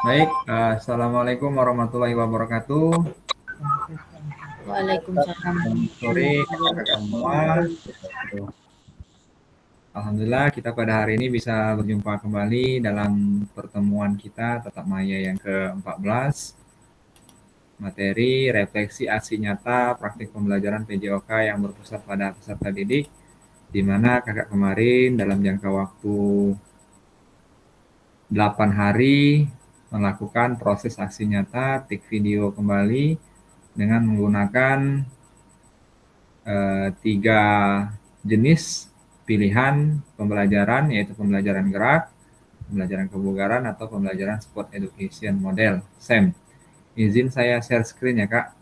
Baik, Assalamualaikum warahmatullahi wabarakatuh. Waalaikumsalam Selamat sore warahmatullahi kakak-kakak semua. Alhamdulillah kita pada hari ini bisa berjumpa kembali dalam pertemuan kita Tatap Maya yang ke-14. Materi refleksi aksi nyata praktik pembelajaran PJOK yang berpusat pada peserta didik, di mana kakak kemarin dalam jangka waktu 8 hari melakukan proses aksi nyata, tik video kembali dengan menggunakan 3 jenis pilihan pembelajaran, yaitu pembelajaran gerak, pembelajaran kebugaran, atau pembelajaran sport education model SEM. Izin saya share screen ya Kak.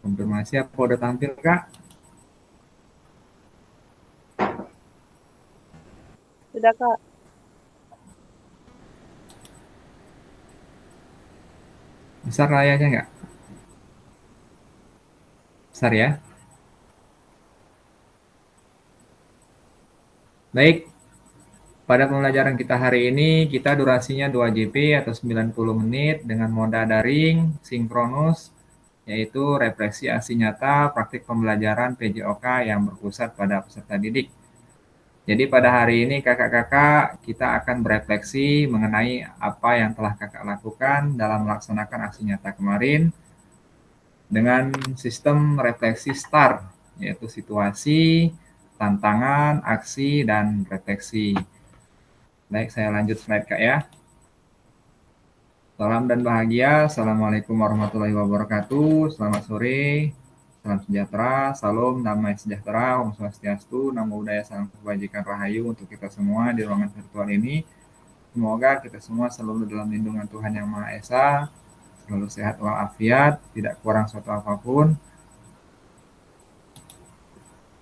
Konfirmasi apa udah tampil Kak? Sudah, Kak. Besar layarnya nggak? Besar ya? Baik, pada pembelajaran kita hari ini, kita durasinya 2 JP atau 90 menit dengan moda daring, sinkronus, yaitu refleksi aksi nyata praktik pembelajaran PJOK yang berpusat pada peserta didik. Jadi pada hari ini kakak-kakak kita akan berefleksi mengenai apa yang telah kakak lakukan dalam melaksanakan aksi nyata kemarin dengan sistem refleksi STAR, yaitu situasi, tantangan, aksi, dan refleksi. Baik, saya lanjut slide Kak ya. Salam dan bahagia. Assalamualaikum warahmatullahi wabarakatuh. Selamat sore. Salam sejahtera, salam damai sejahtera, Om Swastiastu, Namo Buddhaya, salam kebajikan rahayu untuk kita semua di ruangan virtual ini. Semoga kita semua selalu dalam lindungan Tuhan Yang Maha Esa, selalu sehat walafiat, tidak kurang suatu apapun.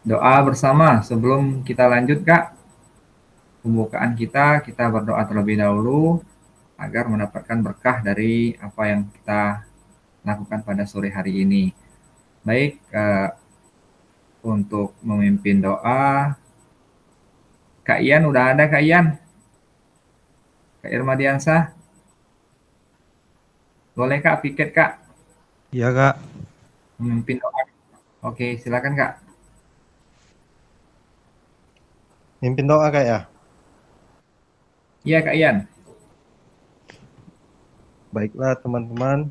Doa bersama sebelum kita lanjut Kak. Pembukaan kita berdoa terlebih dahulu agar mendapatkan berkah dari apa yang kita lakukan pada sore hari ini. Baik, untuk memimpin doa, Kak Ian udah ada Kak Ian? Kak Irma Diansah? Boleh Kak, piket Kak, Iya Kak, memimpin doa. Oke, silakan Kak. mimpin doa Kak ya. Iya Kak Ian. Baiklah teman-teman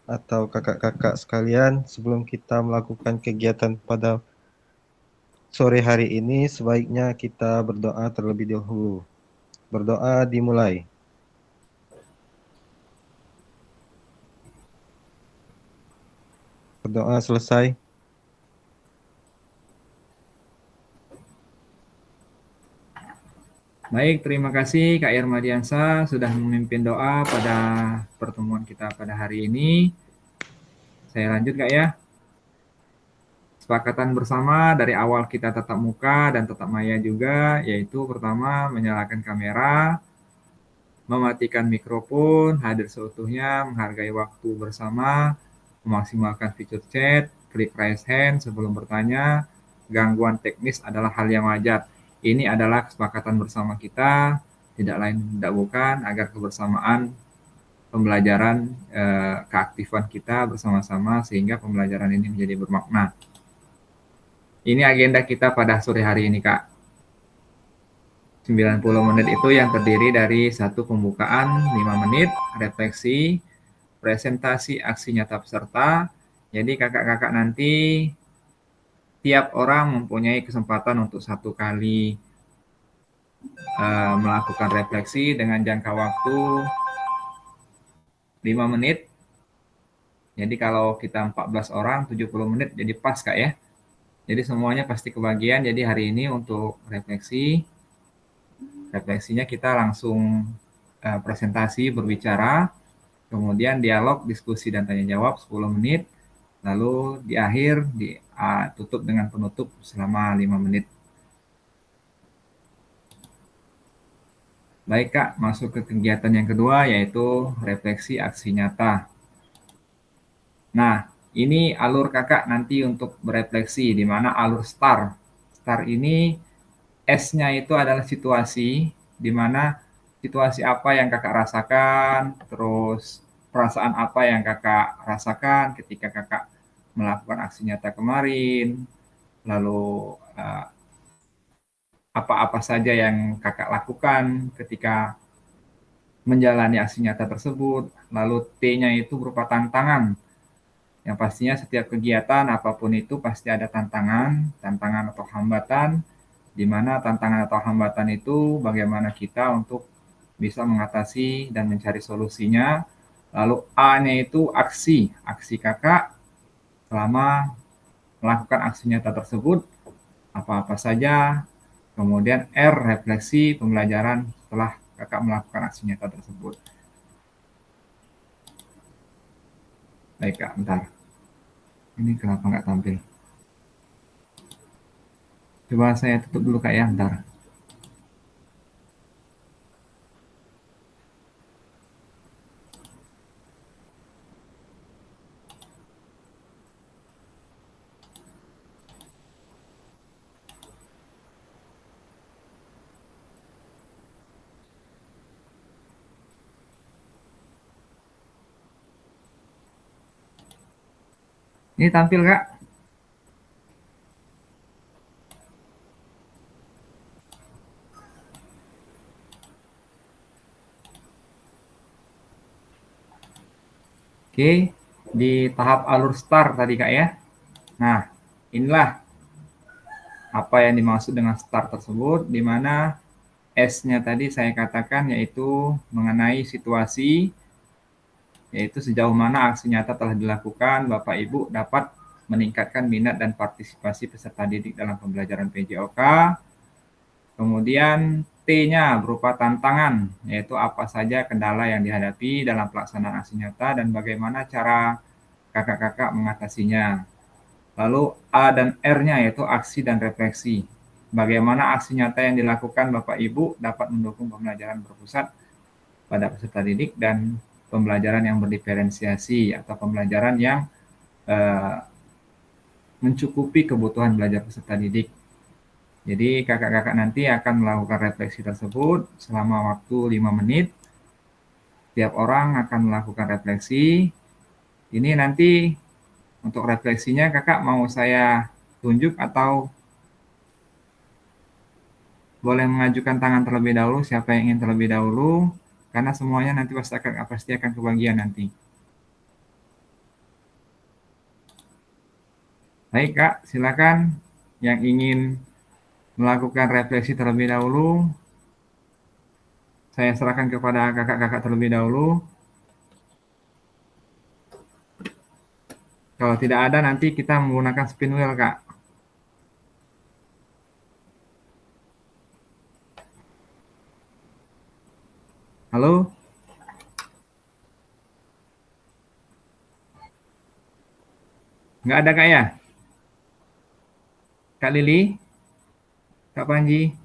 atau kakak-kakak sekalian, sebelum kita melakukan kegiatan pada sore hari ini, sebaiknya kita berdoa terlebih dahulu. Berdoa dimulai. Berdoa selesai. Baik, terima kasih Kak Irma Diansah sudah memimpin doa pada pertemuan kita pada hari ini. Saya lanjut Kak ya. Kesepakatan bersama dari awal kita tatap muka dan tatap maya juga, yaitu pertama menyalakan kamera, mematikan mikrofon, hadir seutuhnya, menghargai waktu bersama, memaksimalkan fitur chat, klik raise hand sebelum bertanya, gangguan teknis adalah hal yang wajar. Ini adalah kesepakatan bersama kita, tidak lain tidak bukan, agar kebersamaan pembelajaran, keaktifan kita bersama-sama sehingga pembelajaran ini menjadi bermakna. Ini agenda kita pada sore hari ini, Kak. 90 menit itu yang terdiri dari satu pembukaan 5 menit, refleksi, presentasi aksi nyata peserta. Jadi kakak-kakak nanti tiap orang mempunyai kesempatan untuk satu kali melakukan refleksi dengan jangka waktu 5 menit. Jadi kalau kita 14 orang, 70 menit jadi pas Kak ya. Jadi semuanya pasti kebagian. Jadi hari ini untuk refleksinya kita langsung presentasi berbicara, kemudian dialog, diskusi dan tanya jawab 10 menit, lalu di akhir tutup dengan penutup selama 5 menit. Baik Kak, masuk ke kegiatan yang kedua yaitu refleksi aksi nyata. Nah, ini alur Kakak nanti untuk berefleksi, di mana alur STAR. STAR ini S-nya itu adalah situasi, di mana situasi apa yang Kakak rasakan, terus perasaan apa yang Kakak rasakan ketika Kakak melakukan aksi nyata kemarin, lalu apa-apa saja yang Kakak lakukan ketika menjalani aksi nyata tersebut. Lalu T-nya itu berupa tantangan. Yang pastinya setiap kegiatan apapun itu pasti ada tantangan atau hambatan, di mana tantangan atau hambatan itu bagaimana kita untuk bisa mengatasi dan mencari solusinya. Lalu A-nya itu aksi Kakak selama melakukan aksi nyata tersebut, apa-apa saja. Kemudian R, refleksi pembelajaran setelah Kakak melakukan aksi nyata tersebut. Baik Kak, bentar. Ini kenapa nggak tampil? Coba saya tutup dulu Kak ya, bentar. Ini tampil Kak? Oke, di tahap alur STAR tadi Kak ya. Nah, inilah apa yang dimaksud dengan STAR tersebut, di mana S-nya tadi saya katakan yaitu mengenai situasi, yaitu sejauh mana aksi nyata telah dilakukan, Bapak Ibu dapat meningkatkan minat dan partisipasi peserta didik dalam pembelajaran PJOK. Kemudian T-nya berupa tantangan, yaitu apa saja kendala yang dihadapi dalam pelaksanaan aksi nyata dan bagaimana cara kakak-kakak mengatasinya. Lalu A dan R-nya yaitu aksi dan refleksi. Bagaimana aksi nyata yang dilakukan Bapak Ibu dapat mendukung pembelajaran berpusat pada peserta didik dan pembelajaran yang berdiferensiasi atau pembelajaran yang mencukupi kebutuhan belajar peserta didik. Jadi kakak-kakak nanti akan melakukan refleksi tersebut selama waktu 5 menit. Tiap orang akan melakukan refleksi. Ini nanti untuk refleksinya kakak mau saya tunjuk atau boleh mengajukan tangan terlebih dahulu siapa yang ingin terlebih dahulu, karena semuanya nanti pasti akan kebagian nanti. Baik Kak, silakan yang ingin melakukan refleksi terlebih dahulu. Saya serahkan kepada kakak-kakak terlebih dahulu. Kalau tidak ada nanti kita menggunakan spin wheel Kak. Halo? Nggak ada Kak ya? Kak Lili? Kak Panji?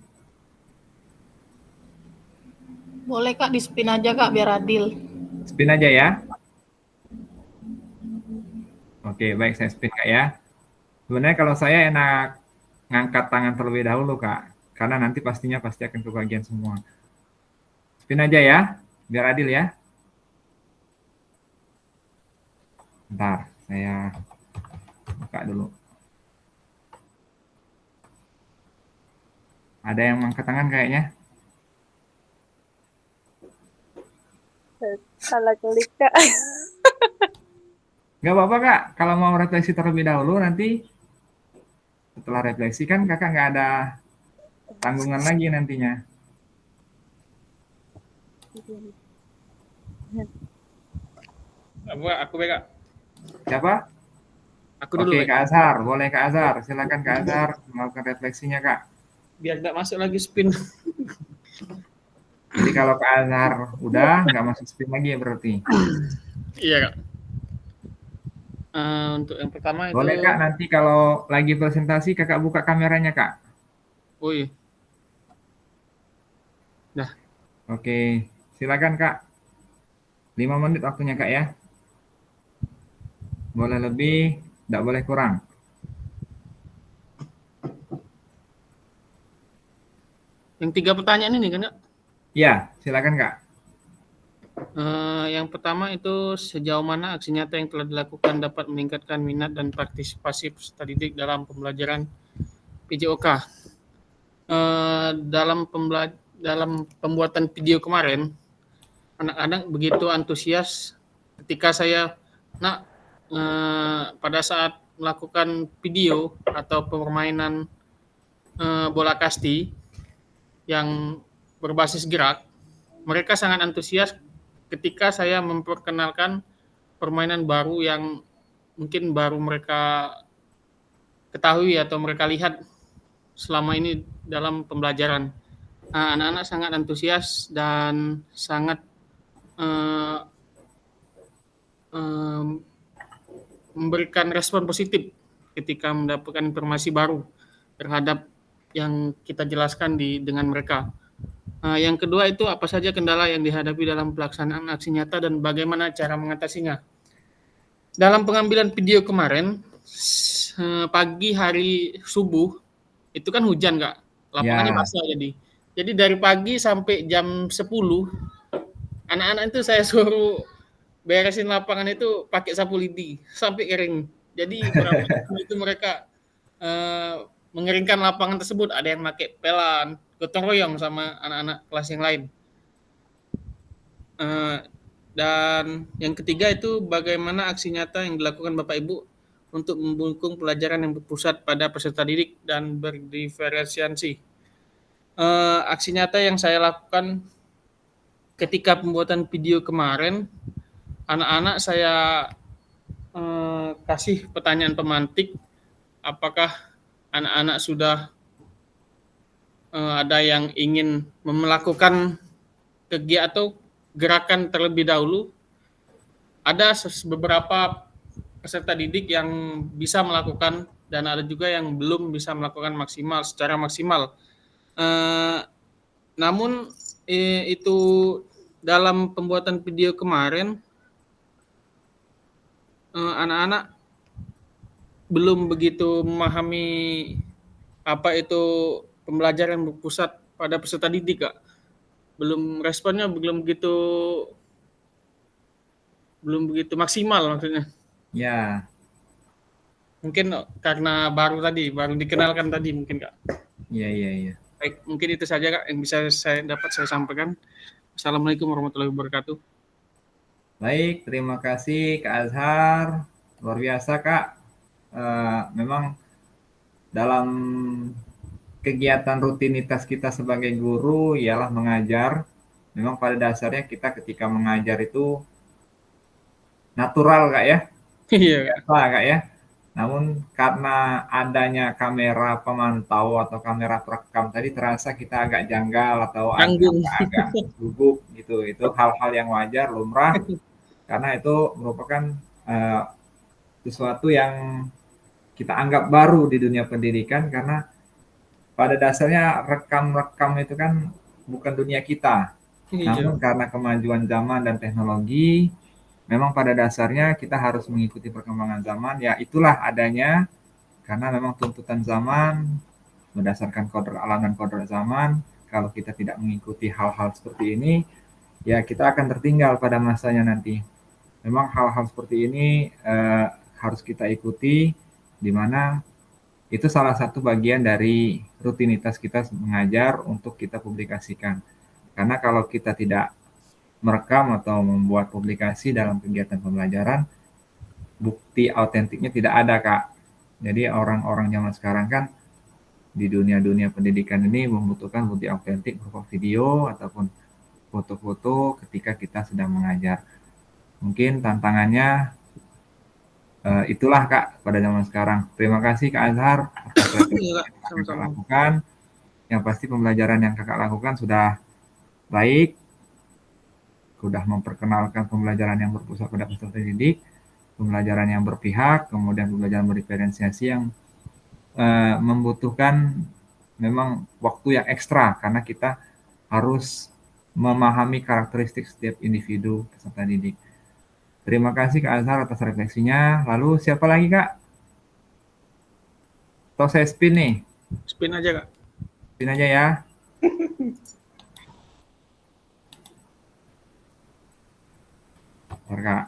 Boleh Kak, di spin aja Kak, biar adil. Spin aja ya. Oke, baik saya spin Kak ya. Sebenarnya kalau saya enak ngangkat tangan terlebih dahulu Kak, karena nanti pasti akan kebagian semua. Spin aja ya, biar adil ya. Bentar, saya buka dulu. Ada yang angkat tangan kayaknya? Salah klik Kak. Nggak apa-apa Kak, kalau mau refleksi terlebih dahulu nanti setelah refleksi kan Kakak nggak ada tanggungan lagi nantinya. Aku Kak. Siapa? Aku dulu. Oke, Kak Azhar. Boleh Kak Azhar. Silakan Kak Azhar melakukan refleksinya Kak. Biar nggak masuk lagi spin. Jadi kalau Kak Azhar udah nggak masuk spin lagi ya berarti. Iya Kak. Untuk yang pertama itu. Boleh Kak, nanti kalau lagi presentasi Kakak buka kameranya Kak. Oh iya. Nah. Oke, silakan Kak. 5 menit waktunya Kak ya. Boleh lebih, tidak boleh kurang. Yang 3 pertanyaan ini kan, Kak? Ya, silakan Kak. Yang pertama itu sejauh mana aksi nyata yang telah dilakukan dapat meningkatkan minat dan partisipasi peserta didik dalam pembelajaran PJOK. Dalam pembuatan video kemarin, anak-anak begitu antusias ketika saya pada saat melakukan video atau permainan bola kasti yang berbasis gerak, mereka sangat antusias ketika saya memperkenalkan permainan baru yang mungkin baru mereka ketahui atau mereka lihat selama ini dalam pembelajaran. Anak-anak sangat antusias dan sangat memberikan respon positif ketika mendapatkan informasi baru terhadap yang kita jelaskan dengan mereka. Yang kedua itu apa saja kendala yang dihadapi dalam pelaksanaan aksi nyata dan bagaimana cara mengatasinya. Dalam pengambilan video kemarin, pagi hari subuh, itu kan hujan Kak, lapangannya Ya, basah jadi dari pagi sampai jam 10, anak-anak itu saya suruh beresin lapangan itu pakai sapu lidi, sampai kering. Jadi berapa jam itu mereka mengeringkan lapangan tersebut, ada yang pakai pelan, gotong royong sama anak-anak kelas yang lain. Dan yang ketiga itu bagaimana aksi nyata yang dilakukan Bapak Ibu untuk mendukung pelajaran yang berpusat pada peserta didik dan berdiferensiasi. Aksi nyata yang saya lakukan ketika pembuatan video kemarin, anak-anak saya kasih pertanyaan pemantik, apakah anak-anak sudah ada yang ingin melakukan kegiatan atau gerakan terlebih dahulu. Ada beberapa peserta didik yang bisa melakukan dan ada juga yang belum bisa melakukan secara maksimal. Namun itu dalam pembuatan video kemarin anak-anak belum begitu memahami apa itu pembelajaran berpusat pada peserta didik, Kak. Responnya belum begitu maksimal maksudnya. ya, Mungkin karena baru dikenalkan tadi mungkin, Kak. iya. Baik, mungkin itu saja Kak yang bisa saya sampaikan. Assalamualaikum warahmatullahi wabarakatuh. Baik, terima kasih Kak Azhar. Luar biasa Kak. Memang dalam kegiatan rutinitas kita sebagai guru ialah mengajar. Memang pada dasarnya kita ketika mengajar itu natural Kak ya. Iya Kak. Biasa Kak ya. Namun karena adanya kamera pemantau atau kamera perekam tadi terasa kita agak janggal atau agak gugup gitu. Itu hal-hal yang wajar, lumrah. Karena itu merupakan sesuatu yang kita anggap baru di dunia pendidikan karena pada dasarnya rekam-rekam itu kan bukan dunia kita. Namun karena kemajuan zaman dan teknologi, memang pada dasarnya kita harus mengikuti perkembangan zaman. Ya itulah adanya karena memang tuntutan zaman berdasarkan kodrat alam dan kodrat zaman. Kalau kita tidak mengikuti hal-hal seperti ini, ya kita akan tertinggal pada masanya nanti. Memang hal-hal seperti ini harus kita ikuti, di mana itu salah satu bagian dari rutinitas kita mengajar untuk kita publikasikan. Karena kalau kita tidak merekam atau membuat publikasi dalam kegiatan pembelajaran, bukti autentiknya tidak ada, Kak. Jadi orang-orang zaman sekarang kan di dunia pendidikan ini membutuhkan bukti autentik berupa video ataupun foto-foto ketika kita sedang mengajar. Mungkin tantangannya itulah Kak pada zaman sekarang. Terima kasih Kak Azhar atas yang Kakak lakukan. Yang pasti pembelajaran yang Kakak lakukan sudah baik, sudah memperkenalkan pembelajaran yang berpusat pada peserta didik, pembelajaran yang berpihak, kemudian pembelajaran berdiferensiasi yang membutuhkan memang waktu yang ekstra karena kita harus memahami karakteristik setiap individu peserta didik. Terima kasih Kak Azhar atas refleksinya. Lalu siapa lagi Kak? Atau saya spin nih? Spin aja Kak. Spin aja ya. Bentar, Kak.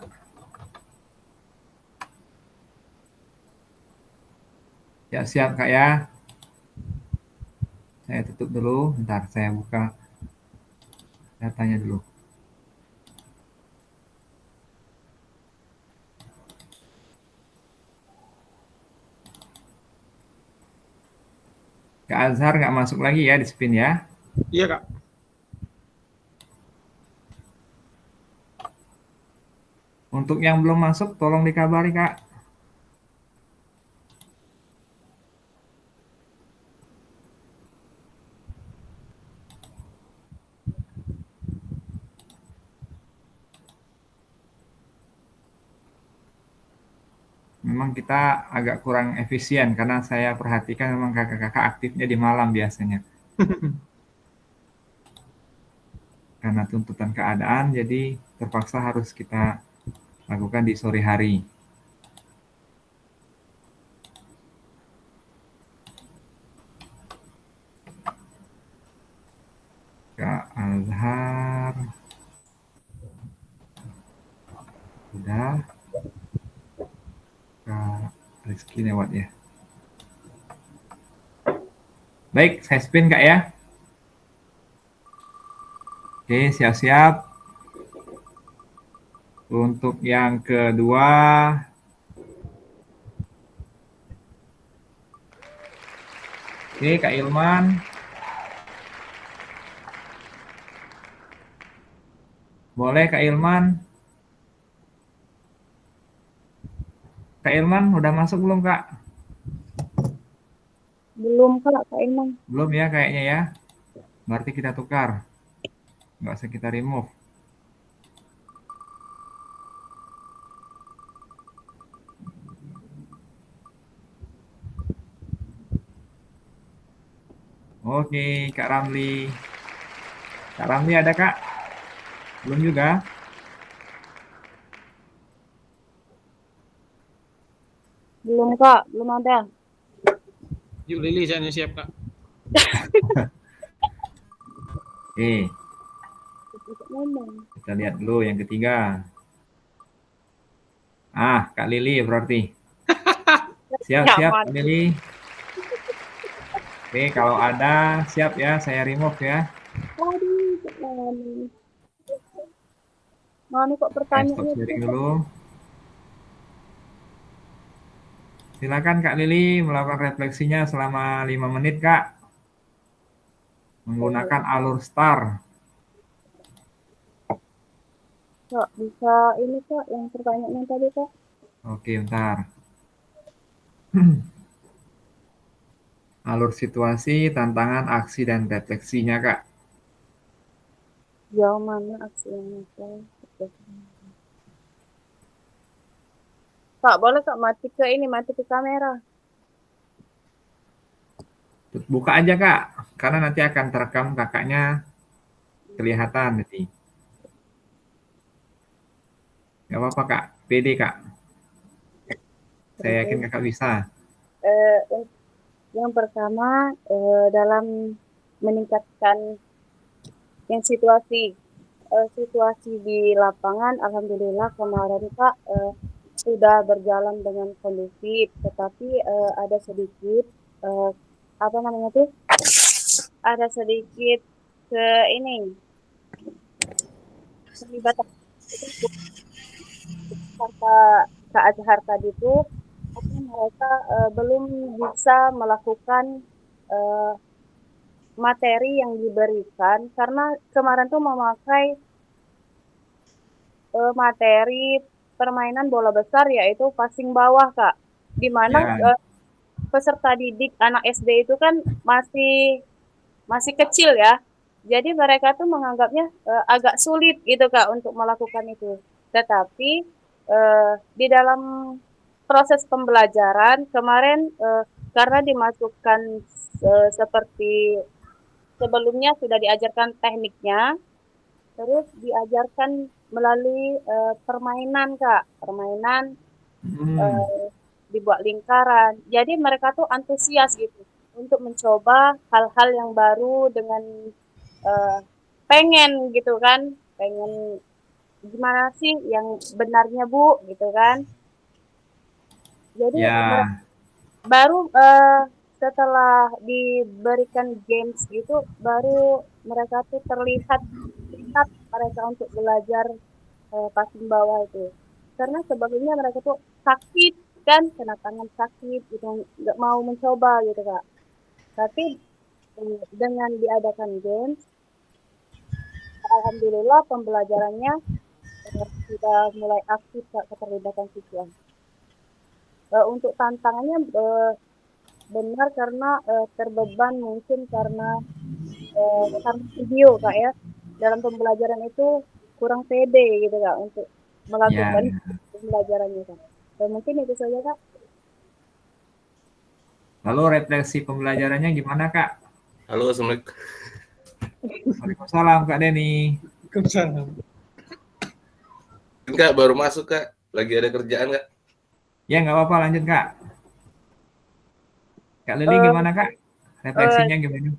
Ya siap Kak ya. Saya tutup dulu. Bentar saya buka datanya dulu. Kak Azhar nggak masuk lagi ya di spin ya. Iya Kak. Untuk yang belum masuk tolong dikabari Kak. Memang kita agak kurang efisien karena saya perhatikan memang kakak-kakak aktifnya di malam biasanya. Karena tuntutan keadaan jadi terpaksa harus kita lakukan di sore hari. Kak Azhar udah, Kak Rizky lewat ya. Baik, saya spin Kak ya. Oke, siap-siap. Untuk yang kedua, oke Kak Ilman. Boleh Kak Ilman. Kak Ilman udah masuk belum Kak? Belum Kak Ilman. Belum ya kayaknya ya. Berarti kita tukar. Nggak usah kita remove. Oke, Kak Ramli. Kak Ramli ada Kak? Belum juga? Belum Kak, belum ada. Yuk Lili, saya siap Kak. Oke, kita lihat dulu yang ketiga. Ah, Kak Lili berarti. Siap-siap Kak Lili. Oke, kalau ada siap ya, saya remove ya. Mana kok Saya pertanyaannya? stop sharing dulu. Silakan Kak Lili melakukan refleksinya selama 5 menit Kak. Menggunakan alur STAR. Kak, bisa ini Kak, yang pertanyaannya tadi Kak? Oke, bentar. Alur situasi, tantangan, aksi, dan refleksinya Kak. Jauh mana aksi yang nyata? Kak, boleh Kak mati ke kamera. Buka aja Kak, karena nanti akan terekam kakaknya kelihatan nanti. Gak apa-apa Kak, pede Kak. Saya yakin kakak bisa. Yang pertama dalam meningkatkan yang situasi di lapangan, alhamdulillah kemarin Kak sudah berjalan dengan kondusif, tetapi ada sedikit apa namanya tuh? Ada sedikit ke ini terlibat kata Kak Azhar tadi tuh mereka belum bisa melakukan materi yang diberikan karena kemarin tuh memakai materi permainan bola besar yaitu passing bawah Kak, di mana Ya, peserta didik anak SD itu kan masih kecil ya, jadi mereka tuh menganggapnya agak sulit gitu Kak untuk melakukan itu. Tetapi di dalam proses pembelajaran kemarin karena dimasukkan seperti sebelumnya sudah diajarkan tekniknya, terus diajarkan melalui permainan Kak, permainan dibuat lingkaran. Jadi mereka tuh antusias gitu untuk mencoba hal-hal yang baru dengan pengen gitu kan, pengen gimana sih yang benarnya Bu gitu kan. Jadi Ya, baru setelah diberikan games gitu, baru mereka tuh terlihat minat mereka untuk belajar passing bawah itu. Karena sebelumnya mereka tuh sakit kan, kena tangan sakit gitu, nggak mau mencoba gitu Kak. Tapi dengan diadakan games, alhamdulillah pembelajarannya sudah mulai aktif Kak, keterlibatan siswa. Untuk tantangannya benar karena terbeban mungkin karena video Kak ya. Dalam pembelajaran itu kurang pede gitu Kak untuk ya. melakukan pembelajarannya Kak. Mungkin itu saja Kak. Lalu refleksi pembelajarannya gimana, Kak? Halo, Assalamualaikum. Waalaikumsalam, Kak Denny. Kak, baru masuk, Kak. Lagi ada kerjaan, Kak? Ya, nggak apa-apa, lanjut, Kak. Kak Lili Eh, gimana, Kak? eh, Refleksinya gimana?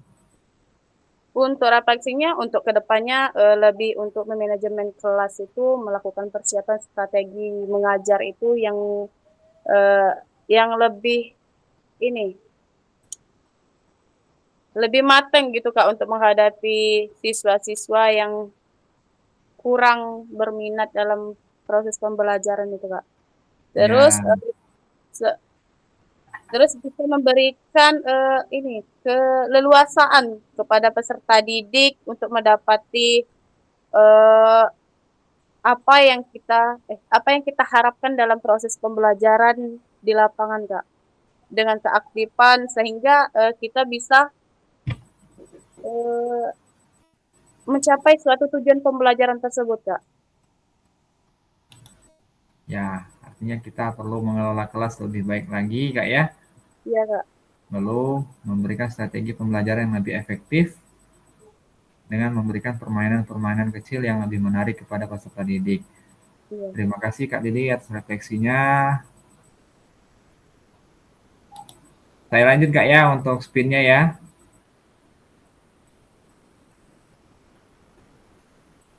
Untuk refleksinya, untuk kedepannya lebih untuk memanajemen kelas itu melakukan persiapan strategi mengajar itu eh, yang lebih ini lebih matang gitu Kak untuk menghadapi siswa-siswa yang kurang berminat dalam proses pembelajaran itu Kak. Terus Ya, se- terus bisa memberikan ini keleluasaan kepada peserta didik untuk mendapati eh, apa yang kita harapkan dalam proses pembelajaran di lapangan Kak. Dengan keaktifan sehingga kita bisa eh, mencapai suatu tujuan pembelajaran tersebut Kak. ya. Artinya kita perlu mengelola kelas lebih baik lagi, Kak ya. Iya Kak. Lalu memberikan strategi pembelajaran yang lebih efektif dengan memberikan permainan-permainan kecil yang lebih menarik kepada peserta didik. Iya. Terima kasih Kak Lili atas refleksinya. Saya lanjut Kak ya untuk spinnya ya.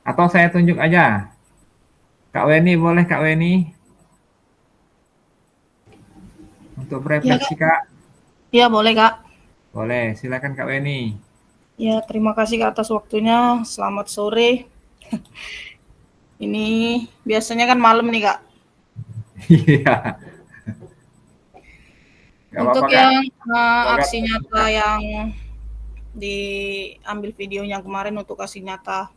Atau saya tunjuk aja. Kak Weni boleh Kak Weni untuk Ya, berefleksi Kak. Ya, boleh Kak. Boleh, silakan Kak Weni. Ya, terima kasih Kak atas waktunya. Selamat sore. Ini biasanya kan malam nih Kak. Iya. Gak Untuk apa-apa Kak. yang Semoga aksi nyata yang diambil videonya kemarin untuk aksi nyata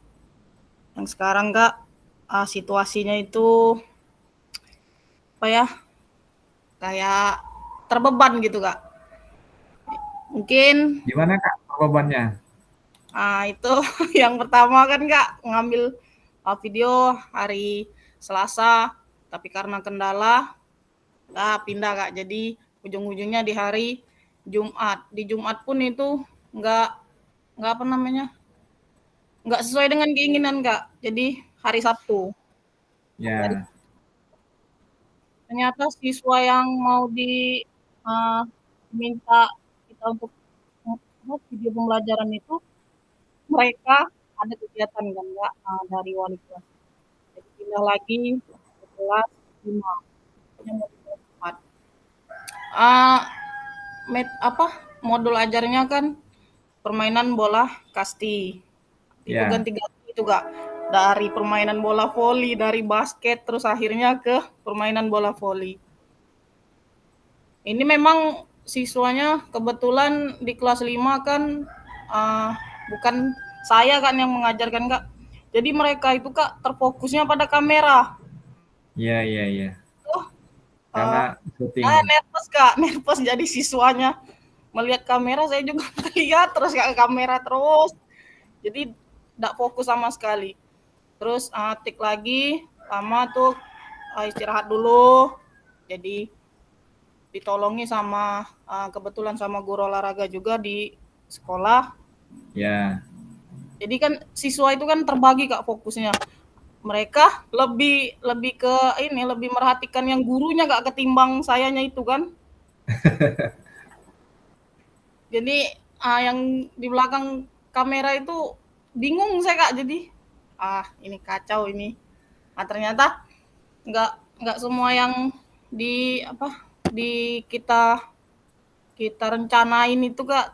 yang sekarang Kak, situasinya itu apa ya, kayak terbeban gitu Kak. Mungkin gimana Kak bebannya? itu yang pertama kan Kak ngambil video hari Selasa, tapi karena kendala pindah Kak. Jadi ujung-ujungnya di hari Jumat. Di Jumat pun itu nggak apa namanya, nggak sesuai dengan keinginan Kak. Jadi hari Sabtu. Jadi Ya, ternyata siswa yang mau diminta kita untuk video pembelajaran itu mereka ada kegiatan kan Kak dari wali kelas. Jadi pindah lagi ke kelas 5. Yang mau di kelas 4. Modul ajarnya kan permainan bola kasti. Itu ya, ganti-ganti itu Kak. Dari permainan bola voli, dari basket, terus akhirnya ke permainan bola voli. Ini memang siswanya kebetulan di kelas 5 kan bukan saya kan yang mengajarkan Kak. Jadi mereka itu Kak terfokusnya pada kamera. ya, ya, ya. Oh, Karena syuting. nervous Kak, nervous jadi siswanya. Melihat kamera saya juga lihat terus Kak kamera terus. Jadi tidak fokus sama sekali. Terus tik lagi lama tuh istirahat dulu. Jadi ditolongi sama kebetulan sama guru olahraga juga di sekolah. Ya. Jadi kan siswa itu kan terbagi Kak fokusnya. Mereka lebih ke ini, lebih merhatikan yang gurunya Kak ketimbang sayanya itu kan. Jadi yang di belakang kamera itu bingung saya Kak, jadi ini kacau ini. Nah, ternyata nggak semua yang di kita rencanain itu Kak,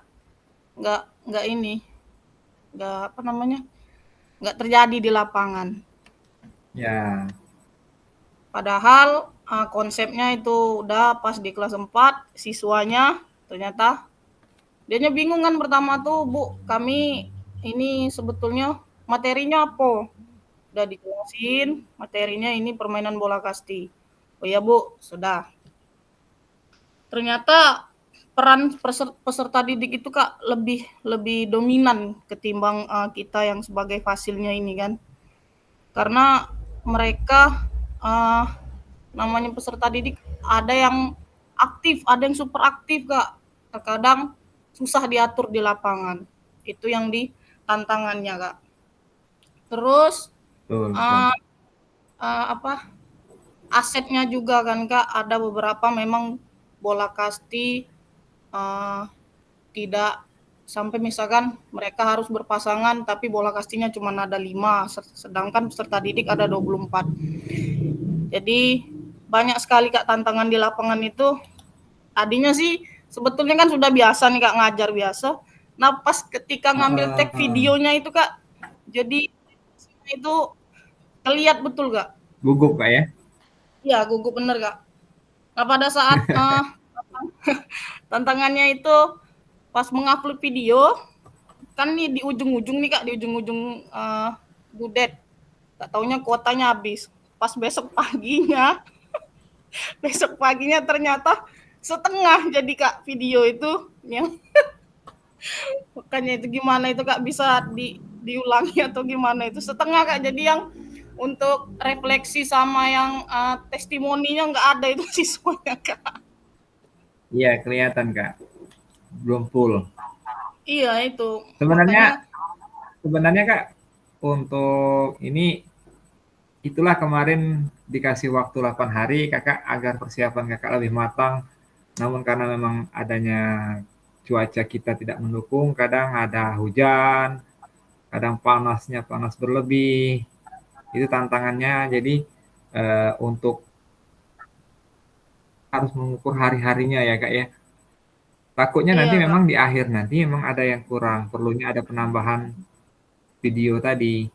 nggak ini, nggak terjadi di lapangan. Ya, Padahal konsepnya itu udah pas di kelas 4, siswanya ternyata dianya bingung kan pertama tuh, Bu, kami ini sebetulnya materinya apa? Udah dijelasin, materinya ini permainan bola kasti. Oh ya Bu, sudah. Ternyata peran peserta didik itu Kak lebih dominan ketimbang kita yang sebagai fasilnya ini kan. Karena mereka namanya peserta didik ada yang aktif, ada yang super aktif Kak. Terkadang susah diatur di lapangan. Itu yang di tantangannya Kak. Terus betul, uh, asetnya juga kan Kak, ada beberapa memang bola kasti tidak sampai misalkan mereka harus berpasangan tapi bola kastinya cuma ada 5, sedangkan peserta didik ada 24. Jadi banyak sekali Kak tantangan di lapangan itu. Tadinya sih sebetulnya kan sudah biasa nih Kak ngajar biasa. Nah pas ketika ngambil tag videonya itu Kak, jadi itu terlihat betul Kak. gugup Kak ya? Iya gugup bener Kak. Nah pada saat tantangannya itu pas mengupload video, kan nih di ujung-ujung nih Kak, di ujung-ujung budet. Gak taunya kuotanya habis. Pas besok paginya ternyata setengah jadi Kak video itu yang makanya itu gimana itu Kak bisa diulangi atau gimana itu setengah Kak, jadi yang untuk refleksi sama yang testimoninya nggak ada itu siswanya Kak. Iya, kelihatan Kak. Belum full. Iya itu. Sebenarnya Kak, untuk ini itulah kemarin dikasih waktu 8 hari Kakak agar persiapan Kakak lebih matang. Namun karena memang adanya cuaca kita tidak mendukung, kadang ada hujan, kadang panas berlebih. Itu tantangannya. Jadi untuk harus mengukur hari-harinya ya Kak ya. Takutnya nanti iya Kak. memang di akhir nanti memang ada yang kurang, perlunya ada penambahan video tadi.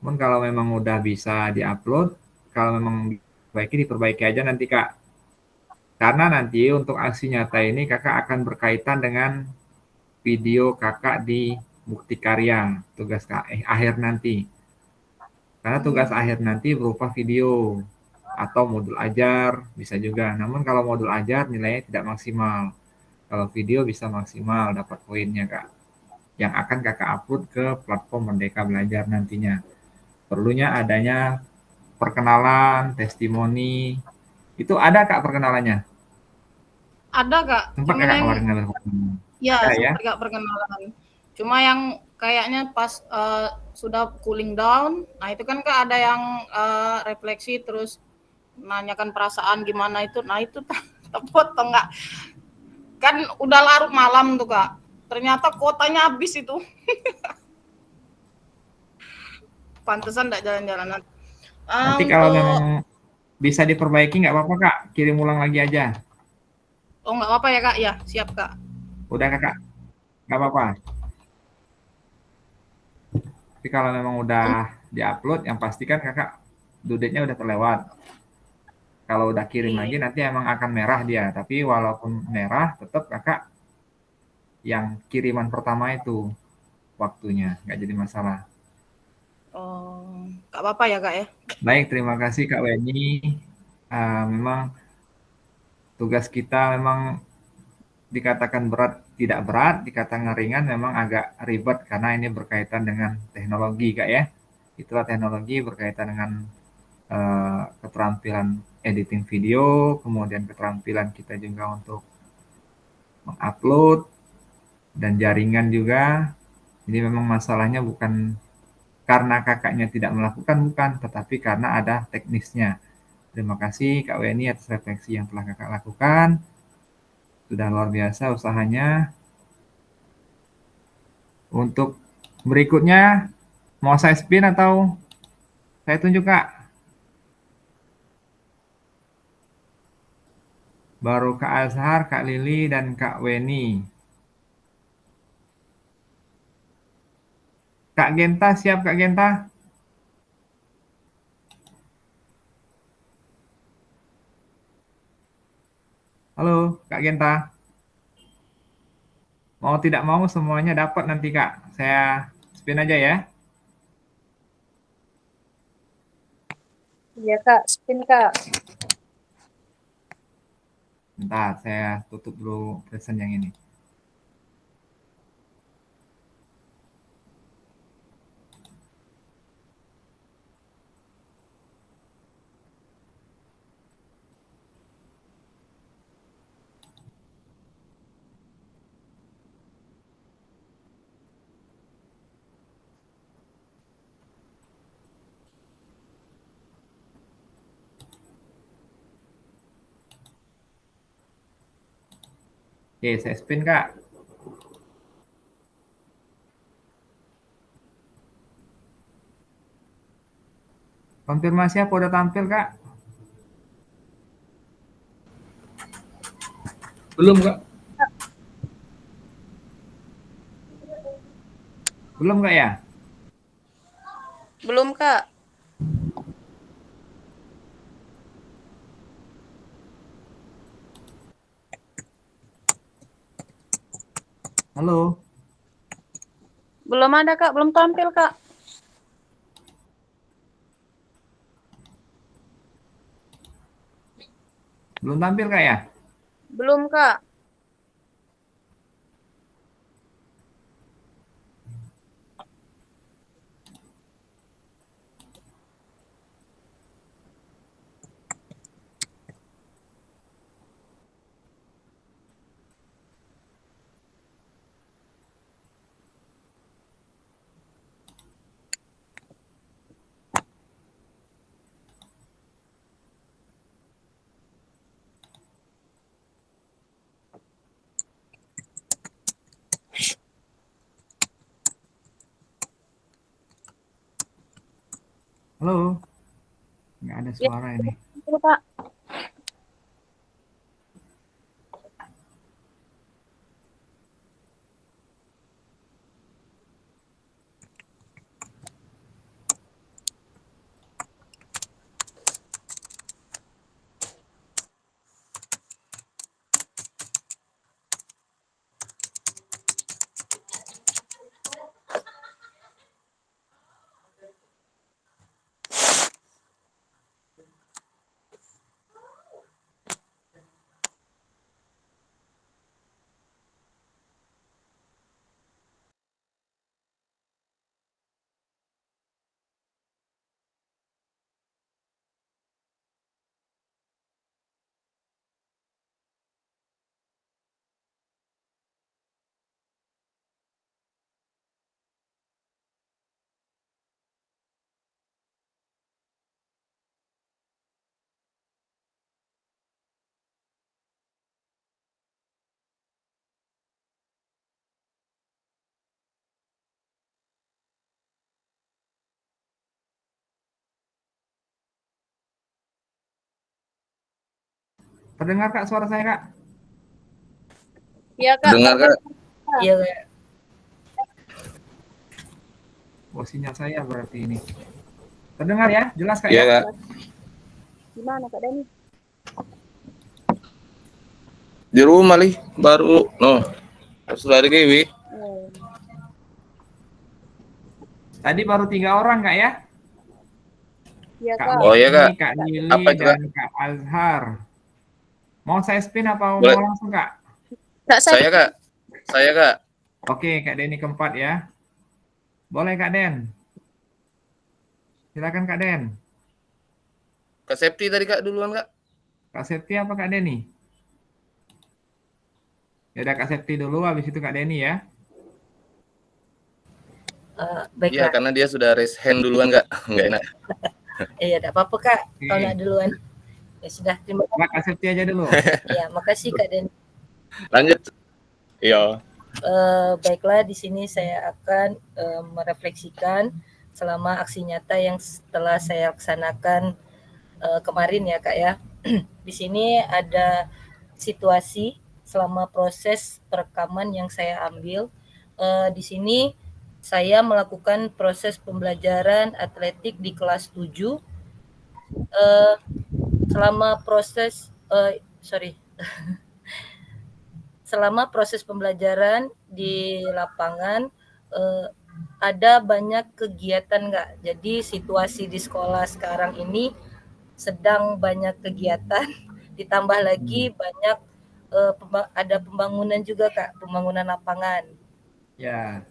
Namun kalau memang udah bisa diupload, kalau memang diperbaiki aja nanti Kak. Karena nanti untuk aksi nyata ini Kakak akan berkaitan dengan video Kakak di bukti karya, tugas akhir nanti. Karena tugas akhir nanti berupa video atau modul ajar, bisa juga. Namun kalau modul ajar nilainya tidak maksimal. Kalau video bisa maksimal dapat poinnya Kak. Yang akan Kakak upload ke platform Merdeka Belajar nantinya. Perlunya adanya perkenalan, testimoni. Itu ada Kak perkenalannya? Ada Kak. Sempat Cuman Kakak yang kemarin ngambil perkenalan? ya Ada ya? sempat Kak perkenalan. Cuma yang kayaknya pas sudah cooling down, nah itu kan Kak ada yang refleksi terus nanyakan perasaan gimana itu. Nah itu terpotong nggak. Kan udah larut malam tuh Kak. Ternyata kuotanya habis itu. Pantesan enggak jalan-jalanan. Nanti kalau memang bisa diperbaiki nggak apa-apa Kak, kirim ulang lagi aja. Oh nggak apa-apa ya Kak, ya siap Kak. Udah Kakak, nggak apa-apa. Tapi kalau memang udah diupload, yang pastikan Kakak due date-nya udah terlewat. Kalau udah kirim lagi nanti emang akan merah dia, tapi walaupun merah tetap Kakak yang kiriman pertama itu waktunya, nggak jadi masalah. Oh, nggak apa-apa ya Kak ya. Baik, terima kasih Kak Weni. Memang tugas kita memang dikatakan berat, tidak berat, dikatakan ringan memang agak ribet karena ini berkaitan dengan teknologi Kak ya. Itulah teknologi berkaitan dengan keterampilan editing video, kemudian keterampilan kita juga untuk mengupload dan jaringan juga. Jadi memang masalahnya bukan karena kakaknya tidak melakukan, bukan, tetapi karena ada teknisnya. Terima kasih Kak Weni atas refleksi yang telah kakak lakukan. Sudah luar biasa usahanya. Untuk berikutnya, mau saya spin atau saya tunjuk Kak? Baru Kak Azhar, Kak Lili, dan Kak Weni. Kak Genta, siap Kak Genta? Halo Kak Genta. Mau tidak mau semuanya dapat nanti Kak. Saya spin aja ya. Iya Kak, spin Kak. Bentar, saya tutup dulu present yang ini. Oke, saya spin Kak. Konfirmasi apa udah tampil Kak? Belum Kak. Belum Kak ya? Belum Kak. Halo? Belum ada Kak, belum tampil Kak. Belum tampil Kak ya? Belum Kak. Halo? Nggak ada Ya, suara ini. itu Kak. Terdengar Kak suara saya Kak? Iya Kak, Dengar Kak? Iya Kak. Oh, sinyal saya berarti ini. Terdengar ya? Jelas Kak Iya ya? Kak. Gimana Kak Dani? Di rumah lih baru sudah ada Dewi. Oh. Tadi baru 3 orang Kak ya? Iya Kak Kak. Oh iya Murni, Kak. Kak Lili, Apa itu Kak? dan Kak Azhar. Mau saya spin apa Boleh. mau langsung Kak? Kak Saya Kak. Saya Kak. Oke, Kak Denny keempat ya. Boleh Kak Den. Silakan Kak Den. Kak Septi tadi Kak duluan Kak. Kak Septi apa Kak Denny? Ya udah Kak Septi dulu, habis itu Kak Denny ya. Iya, Baiklah. karena dia sudah raise hand duluan, Kak. Nggak enak. Iya, enggak apa-apa Kak, kalau Oke. enggak duluan. Ya sudah, terima kasih. Kak Kasepti aja dulu. Ya, makasih Kak Den. Lanjut. Iya. Baiklah, di sini saya akan merefleksikan selama aksi nyata yang telah saya laksanakan kemarin ya Kak ya. Di sini ada situasi selama proses perekaman yang saya ambil. Di sini saya melakukan proses pembelajaran atletik di kelas 7. Selama proses selama proses pembelajaran di lapangan ada banyak kegiatan nggak. Jadi situasi di sekolah sekarang ini sedang banyak kegiatan, ditambah lagi banyak ada pembangunan juga Kak, pembangunan lapangan. Ya.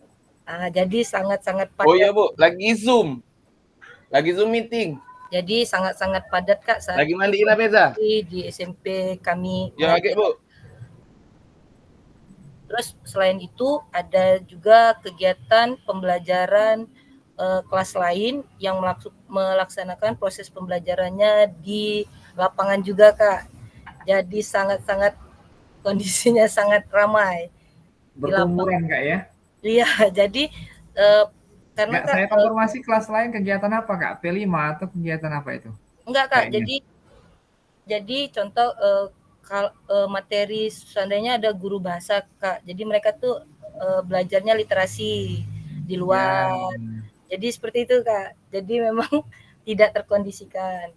Jadi sangat-sangat Oh iya, padat. Bu, lagi Zoom meeting. Jadi sangat-sangat padat Kak saat Lagi mandiin apa ya? di SMP kami. Ya, oke, Bu. Terus selain itu ada juga kegiatan pembelajaran kelas lain yang melaksanakan proses pembelajarannya di lapangan juga Kak. Jadi sangat-sangat kondisinya sangat ramai di lapangan. Bertumuran Kak ya? Iya, jadi karena Nggak, Kak, saya konfirmasi kelas lain kegiatan apa Kak? P5 atau kegiatan apa itu? enggak Kak, Kayaknya. jadi contoh materi seandainya ada guru bahasa Kak, jadi mereka tuh belajarnya literasi di luar. Jadi seperti itu Kak. Jadi memang tidak terkondisikan.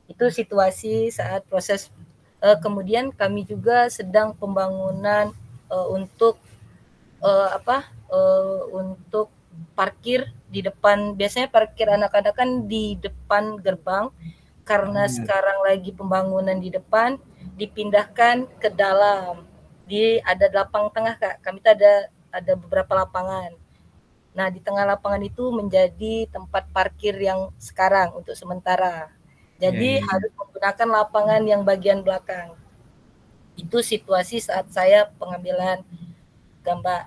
Itu situasi saat proses. Kemudian kami juga sedang pembangunan untuk untuk parkir di depan. Biasanya parkir anak-anak kan di depan gerbang. Karena sekarang lagi pembangunan di depan, dipindahkan ke dalam. Ada lapang tengah Kak. Kami tuh ada beberapa lapangan. Nah, di tengah lapangan itu menjadi tempat parkir yang sekarang untuk sementara. Jadi harus menggunakan lapangan yang bagian belakang. Itu situasi saat saya pengambilan gambar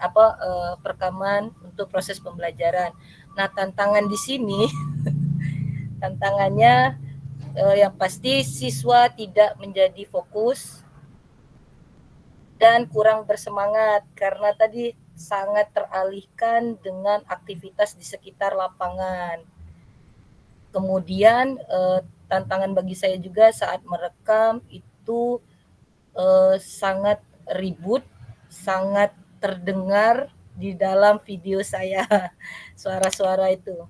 perekaman untuk proses pembelajaran. Nah, tantangan di sini tantangannya yang pasti siswa tidak menjadi fokus dan kurang bersemangat karena tadi sangat teralihkan dengan aktivitas di sekitar lapangan. Kemudian tantangan bagi saya juga saat merekam itu sangat ribut, sangat terdengar di dalam video saya suara-suara itu.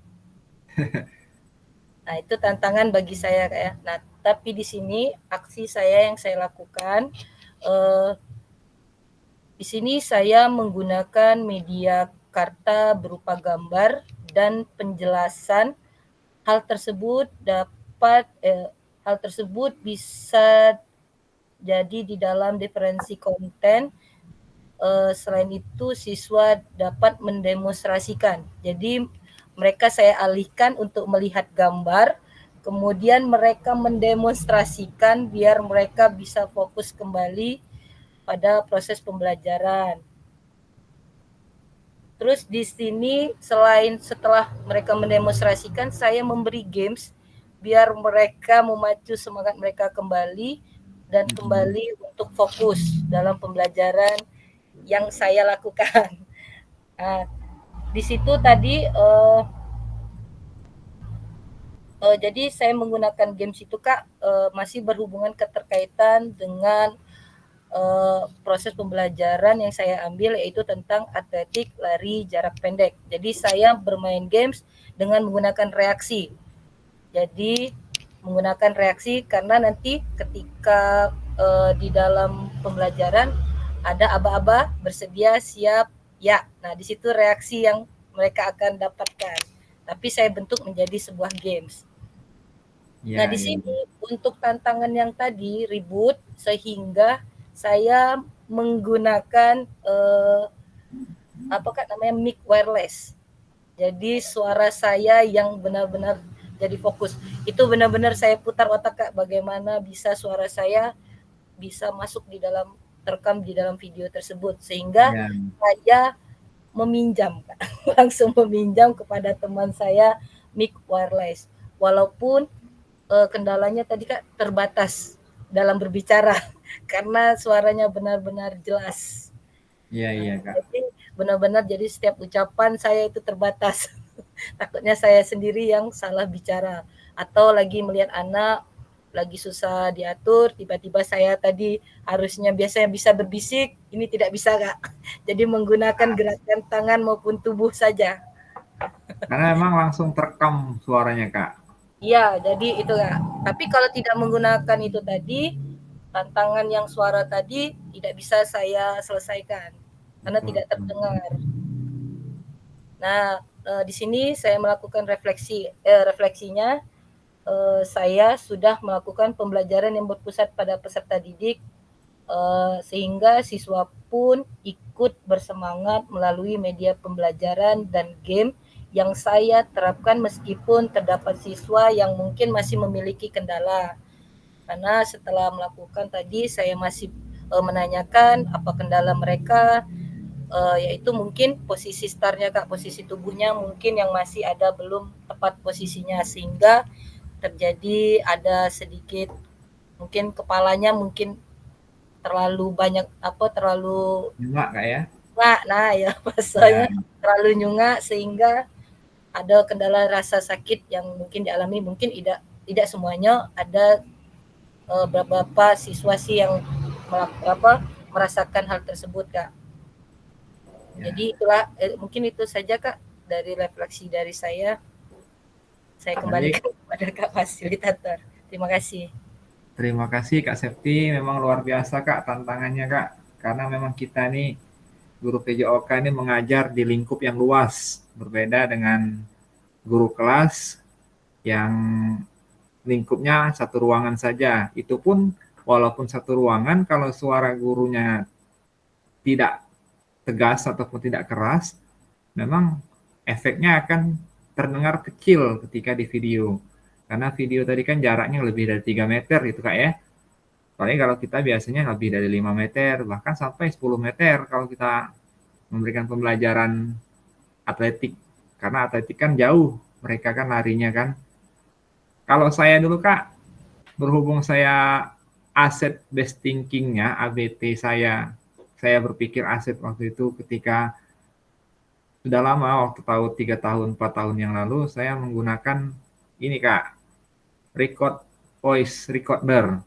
Nah, itu tantangan bagi saya kayak. Nah, tapi di sini aksi saya yang saya lakukan di sini saya menggunakan media karta berupa gambar dan penjelasan. Hal tersebut bisa jadi di dalam diferensi konten. Selain itu siswa dapat mendemonstrasikan. Jadi mereka saya alihkan untuk melihat gambar, kemudian mereka mendemonstrasikan biar mereka bisa fokus kembali pada proses pembelajaran. Terus di sini setelah mereka mendemonstrasikan, saya memberi games biar mereka memacu semangat mereka kembali dan kembali untuk fokus dalam pembelajaran yang saya lakukan. Nah, di situ tadi jadi saya menggunakan games itu Kak masih berhubungan keterkaitan dengan proses pembelajaran yang saya ambil yaitu tentang atletik lari jarak pendek. Jadi saya bermain games dengan menggunakan reaksi. Jadi menggunakan reaksi karena nanti ketika di dalam pembelajaran ada aba-aba bersedia siap ya. Nah, di situ reaksi yang mereka akan dapatkan. Tapi saya bentuk menjadi sebuah games. Nah, di sini untuk tantangan yang tadi ribut sehingga saya menggunakan mic wireless. Jadi suara saya yang benar-benar jadi fokus. Itu benar-benar saya putar otak Kak bagaimana bisa suara saya bisa masuk di dalam terekam di dalam video tersebut sehingga saya meminjam, Kak. Langsung meminjam kepada teman saya mic wireless. Walaupun kendalanya tadi Kak terbatas dalam berbicara karena suaranya benar-benar jelas. Iya, iya, Kak. Jadi benar-benar jadi setiap ucapan saya itu terbatas. Takutnya saya sendiri yang salah bicara atau lagi melihat anak lagi susah diatur, tiba-tiba saya tadi harusnya biasanya bisa berbisik, ini tidak bisa Kak. Jadi menggunakan gerakan tangan maupun tubuh saja. Karena memang langsung terekam suaranya, Kak. Iya, jadi itu Kak. Tapi kalau tidak menggunakan itu tadi, tantangan yang suara tadi tidak bisa saya selesaikan karena Betul, tidak betul. terdengar. Nah, di sini saya melakukan refleksinya. Saya sudah melakukan pembelajaran yang berpusat pada peserta didik sehingga siswa pun ikut bersemangat melalui media pembelajaran dan game yang saya terapkan meskipun terdapat siswa yang mungkin masih memiliki kendala. Karena setelah melakukan tadi saya masih menanyakan apa kendala mereka, yaitu mungkin posisi startnya Kak, posisi tubuhnya mungkin yang masih ada belum tepat posisinya sehingga terjadi ada sedikit mungkin kepalanya mungkin terlalu banyak terlalu Nyungak, Kak ya? nyungak, nah ya Ya, bahasanya terlalu nyungak sehingga ada kendala rasa sakit yang mungkin dialami, mungkin tidak semuanya, ada beberapa siswa sih yang merasakan hal tersebut Kak. ya. Jadi itulah mungkin itu saja Kak dari refleksi dari saya. Saya kembalikan kepada Kak fasilitator. Terima kasih. Terima kasih Kak Septi, memang luar biasa Kak tantangannya Kak. Karena memang kita nih guru PJOK ini mengajar di lingkup yang luas, berbeda dengan guru kelas yang lingkupnya satu ruangan saja. Itu pun walaupun satu ruangan, kalau suara gurunya tidak tegas ataupun tidak keras, memang efeknya akan terdengar kecil ketika di video. Karena video tadi kan jaraknya lebih dari 3 meter gitu Kak ya. Paling kalau kita biasanya lebih dari 5 meter, bahkan sampai 10 meter kalau kita memberikan pembelajaran atletik. Karena atletik kan jauh, mereka kan larinya kan. Kalau saya dulu Kak, berhubung saya aset based thinking-nya, ABT saya berpikir aset waktu itu ketika sudah lama, waktu tahu 3 tahun, 4 tahun yang lalu, saya menggunakan ini Kak, record voice recorder.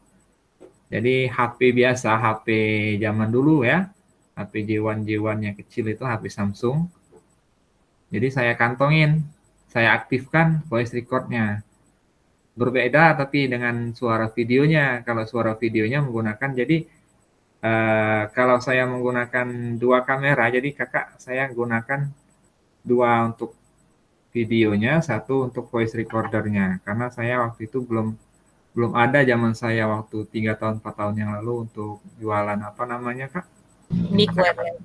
Jadi HP biasa, HP zaman dulu ya, HP J1 yang kecil itu HP Samsung. Jadi saya kantongin, saya aktifkan voice recordnya. Berbeda tapi dengan suara videonya. Kalau suara videonya menggunakan, jadi kalau saya menggunakan 2 kamera, jadi kakak saya gunakan 2 untuk videonya, 1 untuk voice recordernya. Karena saya waktu itu belum ada zaman saya waktu 3 tahun 4 tahun yang lalu untuk jualan apa namanya Kak? Mic wireless.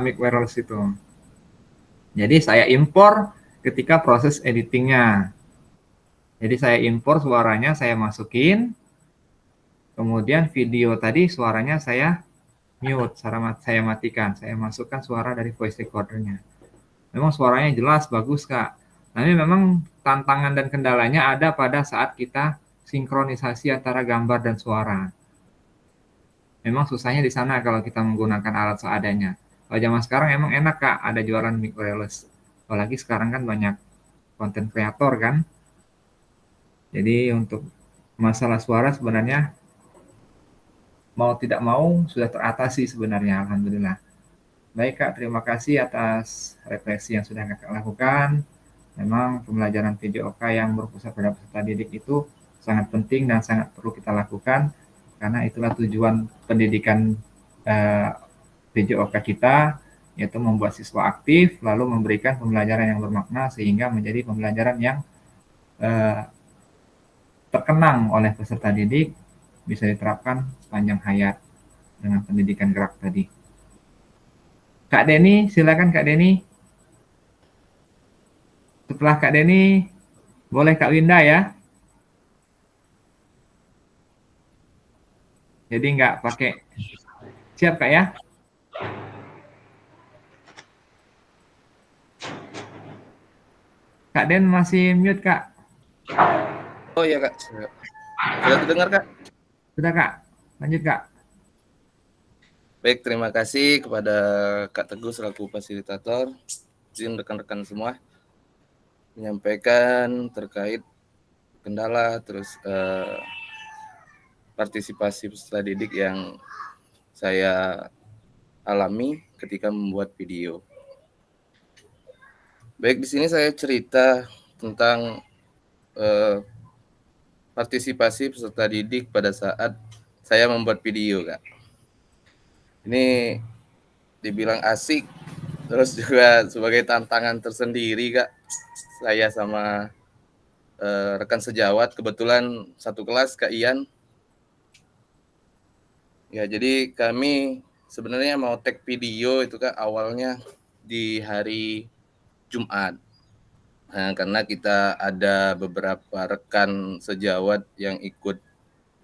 Mic wireless itu. Jadi saya impor ketika proses editingnya. Jadi saya impor suaranya, saya masukin, kemudian video tadi suaranya saya mute, saya matikan, saya masukkan suara dari voice recordernya. Memang suaranya jelas, bagus Kak. Tapi memang tantangan dan kendalanya ada pada saat kita sinkronisasi antara gambar dan suara. Memang susahnya di sana kalau kita menggunakan alat seadanya. Kalau zaman sekarang emang enak Kak, ada jualan mic wireless. Apalagi sekarang kan banyak konten kreator kan. Jadi untuk masalah suara sebenarnya mau tidak mau sudah teratasi sebenarnya, alhamdulillah. Baik Kak, terima kasih atas refleksi yang sudah Kakak lakukan. Memang pembelajaran PJOK yang berpusat pada peserta didik itu sangat penting dan sangat perlu kita lakukan karena itulah tujuan pendidikan PJOK kita, yaitu membuat siswa aktif lalu memberikan pembelajaran yang bermakna sehingga menjadi pembelajaran yang terkenang oleh peserta didik, bisa diterapkan sepanjang hayat dengan pendidikan gerak tadi. Kak Deni, silakan Kak Deni. Setelah Kak Deni, boleh Kak Winda ya. Jadi nggak pakai. Siap Kak ya? Kak Den masih mute, Kak. Oh iya Kak, sudah terdengar Kak? Sudah, Kak. Lanjut, Kak. Baik, terima kasih kepada Kak Teguh selaku fasilitator, izin rekan-rekan semua menyampaikan terkait kendala terus partisipasi peserta didik yang saya alami ketika membuat video. Baik, di sini saya cerita tentang partisipasi peserta didik pada saat saya membuat video, Kak. Ini dibilang asik, terus juga sebagai tantangan tersendiri, Kak. Saya sama rekan sejawat, kebetulan satu kelas, Kak Ian. Ya, jadi kami sebenarnya mau tag video itu, Kak, awalnya di hari Jumat. Nah, karena kita ada beberapa rekan sejawat yang ikut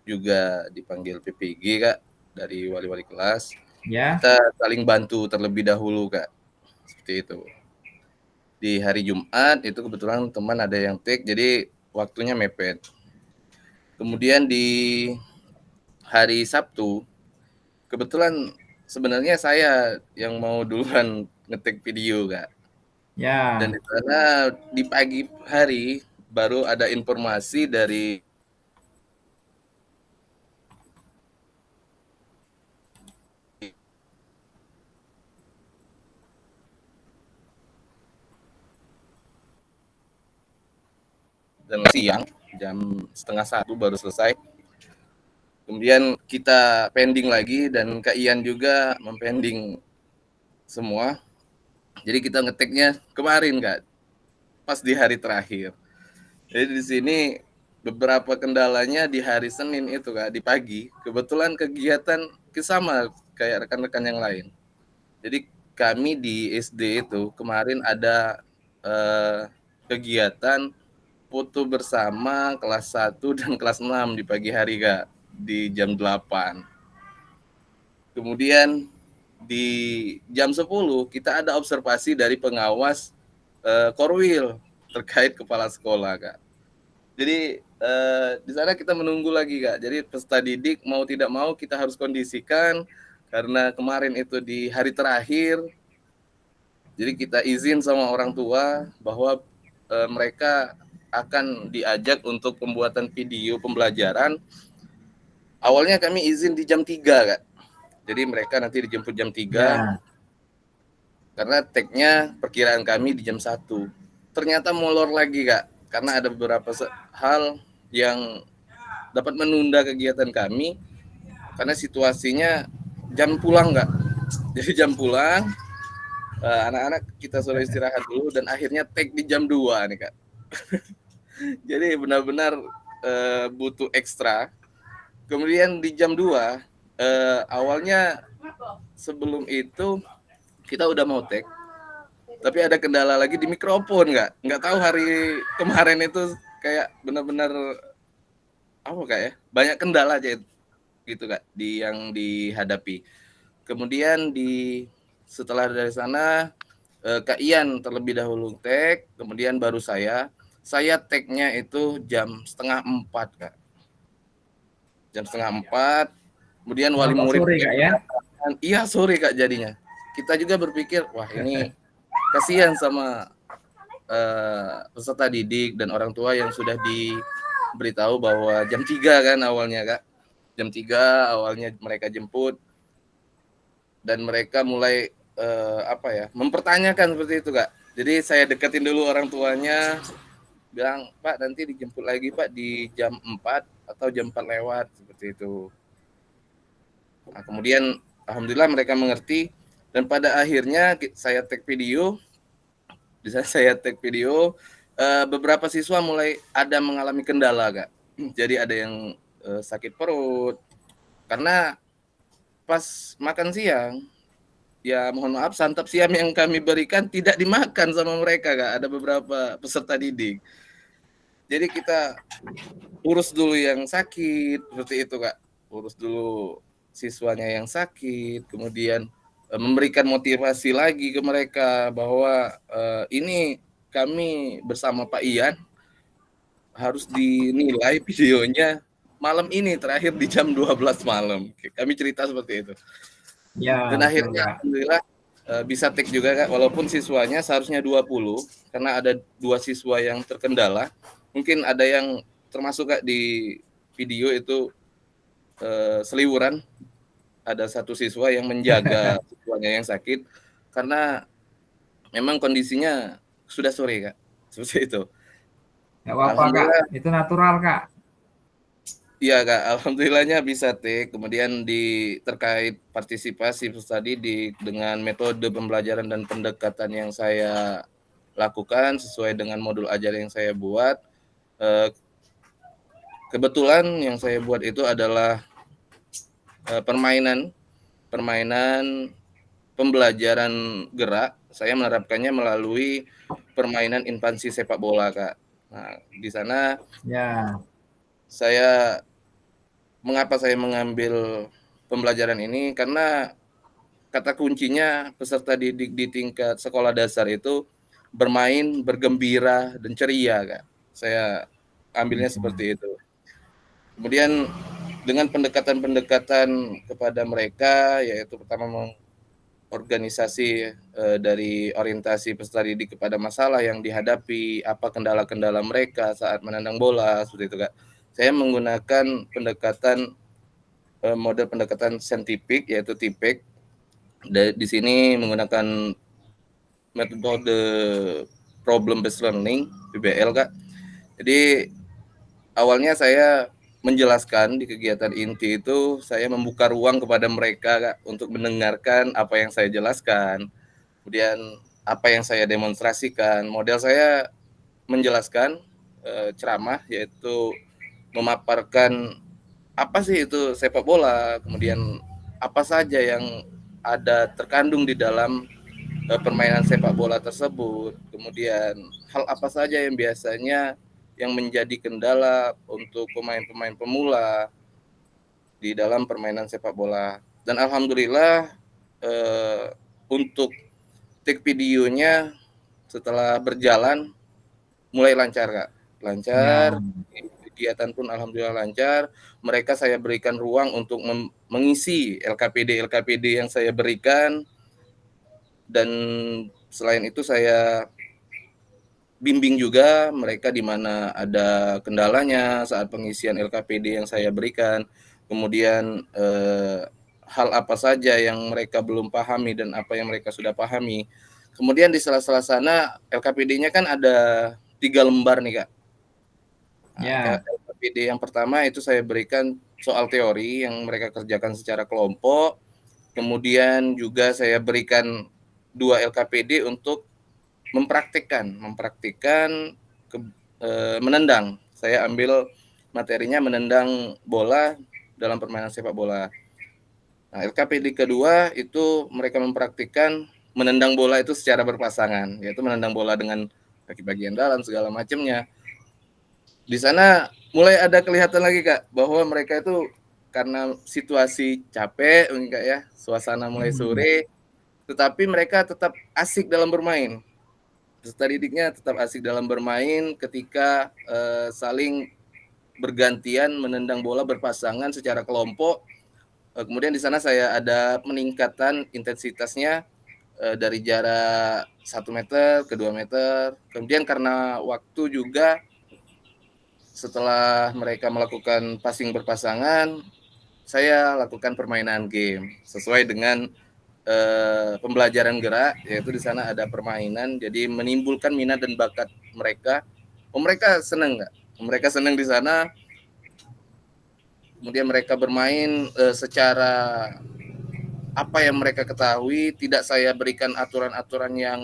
juga dipanggil PPG, Kak, dari wali-wali kelas. Ya. Kita saling bantu terlebih dahulu, Kak. Seperti itu. Di hari Jumat itu kebetulan teman ada yang take, jadi waktunya mepet. Kemudian di hari Sabtu, kebetulan sebenarnya saya yang mau duluan ngetik video, Kak. Ya. Dan di sana di pagi hari baru ada informasi dari dan siang jam 12:30 baru selesai. Kemudian kita pending lagi dan Kak Ian juga mempending semua. Jadi kita ngeteknya kemarin, Kak, pas di hari terakhir. Jadi di sini beberapa kendalanya di hari Senin itu, Kak, di pagi. Kebetulan kegiatan sama kayak rekan-rekan yang lain. Jadi kami di SD itu kemarin ada kegiatan foto bersama kelas 1 dan kelas 6 di pagi hari, Kak, di jam 8. Kemudian di jam 10 kita ada observasi dari pengawas Korwil terkait kepala sekolah, Kak. Jadi di sana kita menunggu lagi, Kak. Jadi peserta didik mau tidak mau kita harus kondisikan karena kemarin itu di hari terakhir. Jadi kita izin sama orang tua bahwa mereka akan diajak untuk pembuatan video pembelajaran. Awalnya kami izin di jam 3, Kak. Jadi mereka nanti dijemput jam 3. Ya. Karena tag-nya perkiraan kami di jam 1. Ternyata molor lagi, Kak. Karena ada beberapa hal yang dapat menunda kegiatan kami. Karena situasinya jam pulang, Kak. Jadi jam pulang, anak-anak kita suruh istirahat dulu dan akhirnya tag di jam 2 nih, Kak. Jadi benar-benar butuh ekstra. Kemudian di jam 2 awalnya sebelum itu kita udah mau tag, tapi ada kendala lagi di mikrofon, nggak tahu hari kemarin itu kayak benar-benar apa kayak banyak kendala aja gitu, Kak, yang dihadapi. Kemudian setelah dari sana Kak Ian terlebih dahulu tag, kemudian baru saya tag-nya itu jam 3:30, Kak. Jam 3:30. Kemudian wali murid sore, Kak, ya? Iya, sore, Kak, jadinya. Kita juga berpikir, wah ini kasihan sama peserta didik dan orang tua yang sudah diberitahu bahwa jam 3 kan awalnya, Kak. Jam 3 awalnya mereka jemput dan mereka mulai mempertanyakan seperti itu, Kak. Jadi saya deketin dulu orang tuanya, bilang, Pak, nanti dijemput lagi, Pak, di jam 4 atau jam 4 lewat, seperti itu. Nah, kemudian alhamdulillah mereka mengerti dan pada akhirnya saya tag video. Di saat saya tag video, beberapa siswa mulai ada mengalami kendala, Kak. Jadi ada yang sakit perut karena pas makan siang, ya mohon maaf, santap siang yang kami berikan tidak dimakan sama mereka, Kak. Ada beberapa peserta didik. Jadi kita urus dulu yang sakit, seperti itu, Kak. Urus dulu siswanya yang sakit, kemudian memberikan motivasi lagi ke mereka bahwa ini kami bersama Pak Ian harus dinilai videonya malam ini, terakhir di jam 12 malam. Kami cerita seperti itu. Ya, Dan betul, akhirnya Kak. alhamdulillah bisa take juga Kak, walaupun siswanya seharusnya 20, karena ada 2 siswa yang terkendala. Mungkin ada yang termasuk Kak di video itu seliwuran, ada 1 siswa yang menjaga siswanya yang sakit, karena memang kondisinya sudah sore Kak, seperti itu. Nggak apa-apa, Kak. Alhamdulillah. Itu natural, Kak. Iya Kak, alhamdulillahnya bisa take. Kemudian terkait partisipasi tadi dengan metode pembelajaran dan pendekatan yang saya lakukan sesuai dengan modul ajar yang saya buat. Kebetulan yang saya buat itu adalah permainan pembelajaran gerak. Saya menerapkannya melalui permainan infansi sepak bola Kak. Nah, di sana Ya, mengapa saya mengambil pembelajaran ini? Karena kata kuncinya peserta didik di tingkat sekolah dasar itu bermain, bergembira, dan ceria, Kak. Saya ambilnya seperti itu. Kemudian dengan pendekatan-pendekatan kepada mereka, yaitu pertama organisasi dari orientasi peserta didik kepada masalah yang dihadapi, apa kendala-kendala mereka saat menendang bola, seperti itu, Kak. Saya menggunakan model pendekatan saintifik, yaitu TIPEC. Di sini menggunakan metode problem based learning, PBL, Kak. Jadi awalnya saya menjelaskan di kegiatan inti itu, saya membuka ruang kepada mereka Kak, untuk mendengarkan apa yang saya jelaskan, kemudian apa yang saya demonstrasikan. Model saya menjelaskan ceramah, yaitu memaparkan apa sih itu sepak bola, kemudian apa saja yang ada terkandung di dalam permainan sepak bola tersebut, kemudian hal apa saja yang biasanya yang menjadi kendala untuk pemain-pemain pemula di dalam permainan sepak bola. Dan alhamdulillah untuk take videonya setelah berjalan mulai lancar Kak, lancar. Kegiatan pun alhamdulillah lancar. Mereka saya berikan ruang untuk mengisi LKPD yang saya berikan, dan selain itu saya bimbing juga mereka di mana ada kendalanya saat pengisian LKPD yang saya berikan. Kemudian hal apa saja yang mereka belum pahami dan apa yang mereka sudah pahami. Kemudian di sela-sela sana LKPD-nya kan ada 3 lembar nih Kak. Nah, LKPD yang pertama itu saya berikan soal teori yang mereka kerjakan secara kelompok. Kemudian juga saya berikan 2 LKPD untuk mempraktikkan menendang. Saya ambil materinya menendang bola dalam permainan sepak bola. Nah, LKPD kedua itu mereka mempraktikkan menendang bola itu secara berpasangan, yaitu menendang bola dengan kaki bagian dalam segala macamnya. Di sana mulai ada kelihatan lagi Kak bahwa mereka itu karena situasi capek Kak ya, suasana mulai sore, tetapi mereka tetap asik dalam bermain. Peserta didiknya tetap asik dalam bermain ketika saling bergantian menendang bola berpasangan secara kelompok. Kemudian di sana saya ada peningkatan intensitasnya dari jarak 1 meter ke 2 meter. Kemudian karena waktu juga setelah mereka melakukan passing berpasangan, saya lakukan permainan game sesuai dengan pembelajaran gerak, yaitu di sana ada permainan, jadi menimbulkan minat dan bakat mereka. Mereka senang nggak? Mereka senang di sana. Kemudian mereka bermain secara apa yang mereka ketahui. Tidak saya berikan aturan-aturan yang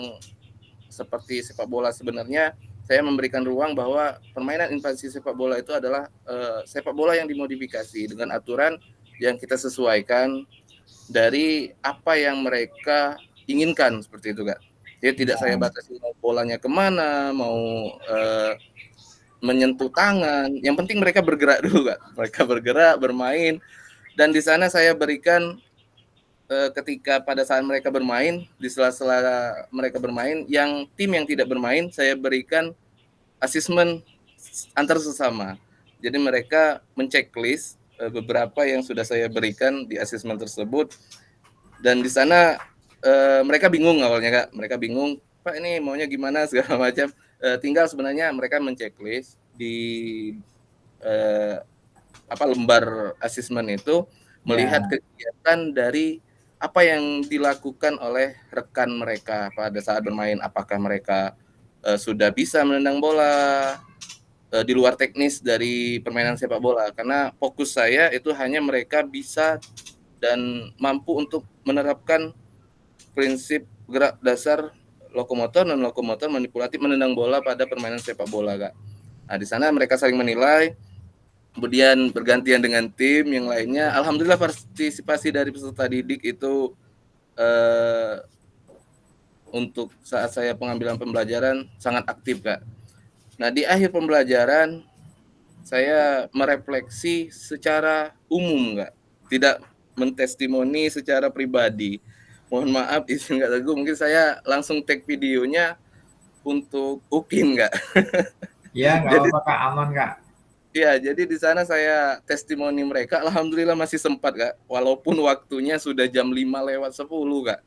seperti sepak bola sebenarnya. Saya memberikan ruang bahwa permainan invasi sepak bola itu adalah sepak bola yang dimodifikasi dengan aturan yang kita sesuaikan dari apa yang mereka inginkan, seperti itu Kak. Jadi tidak saya batasi mau bolanya kemana, mau menyentuh tangan. Yang penting mereka bergerak dulu Kak. Mereka bergerak, bermain. Dan di sana saya berikan ketika pada saat mereka bermain, di sela-sela mereka bermain, tim yang tidak bermain saya berikan asesmen antar sesama. Jadi mereka menceklis beberapa yang sudah saya berikan di asesmen tersebut, dan di sana mereka bingung awalnya Kak, mereka bingung, Pak ini maunya gimana segala macam. Tinggal sebenarnya mereka menceklis di lembar asesmen itu, melihat kegiatan dari apa yang dilakukan oleh rekan mereka pada saat bermain, apakah mereka sudah bisa menendang bola di luar teknis dari permainan sepak bola, karena fokus saya itu hanya mereka bisa dan mampu untuk menerapkan prinsip gerak dasar lokomotor dan lokomotor manipulatif menendang bola pada permainan sepak bola Kak. Nah di sana mereka saling menilai, kemudian bergantian dengan tim yang lainnya. Alhamdulillah partisipasi dari peserta didik itu untuk saat saya pengambilan pembelajaran sangat aktif Kak. Nah di akhir pembelajaran saya merefleksi secara umum Kak, tidak mentestimoni secara pribadi. Mohon maaf izin Kak Teguh, mungkin saya langsung tag videonya untuk UKIN Kak. Ya, nggak Jadi apa-apa Kak, aman Kak. ya, jadi di sana saya testimoni mereka, alhamdulillah masih sempat Kak, walaupun waktunya sudah jam 5:10 Kak.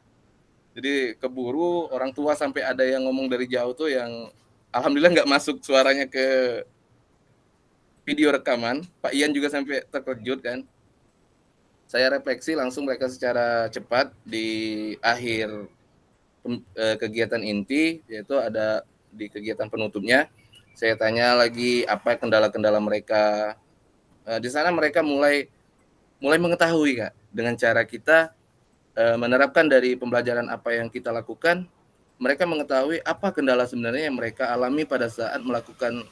Jadi keburu, orang tua sampai ada yang ngomong dari jauh tuh yang alhamdulillah nggak masuk suaranya ke video rekaman. Pak Ian juga sampai terkejut kan. Saya refleksi langsung mereka secara cepat di akhir kegiatan inti, yaitu ada di kegiatan penutupnya. Saya tanya lagi apa kendala-kendala mereka. Di sana mereka mulai mengetahui Kak, dengan cara kita menerapkan dari pembelajaran apa yang kita lakukan, mereka mengetahui apa kendala sebenarnya yang mereka alami pada saat melakukan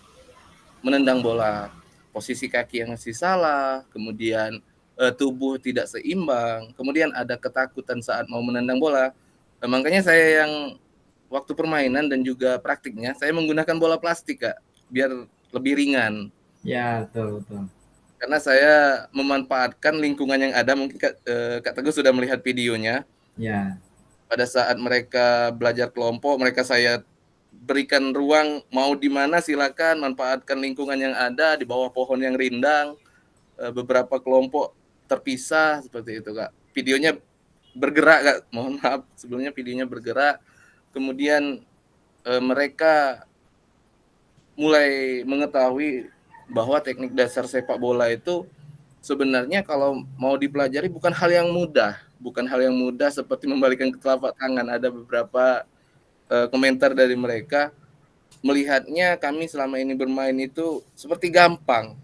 menendang bola. Posisi kaki yang masih salah, kemudian tubuh tidak seimbang, kemudian ada ketakutan saat mau menendang bola. Makanya saya yang waktu permainan dan juga praktiknya, saya menggunakan bola plastik Kak, biar lebih ringan. Ya, betul. Karena saya memanfaatkan lingkungan yang ada, mungkin Kak Teguh sudah melihat videonya. Ya, Pada saat mereka belajar kelompok, saya berikan ruang, mau di mana silakan, manfaatkan lingkungan yang ada di bawah pohon yang rindang. Beberapa kelompok terpisah seperti itu Kak. Videonya bergerak Kak, mohon maaf sebelumnya videonya bergerak. Kemudian mereka mulai mengetahui bahwa teknik dasar sepak bola itu sebenarnya kalau mau dipelajari bukan hal yang mudah seperti membalikan telapak tangan. Ada beberapa komentar dari mereka, melihatnya kami selama ini bermain itu seperti gampang,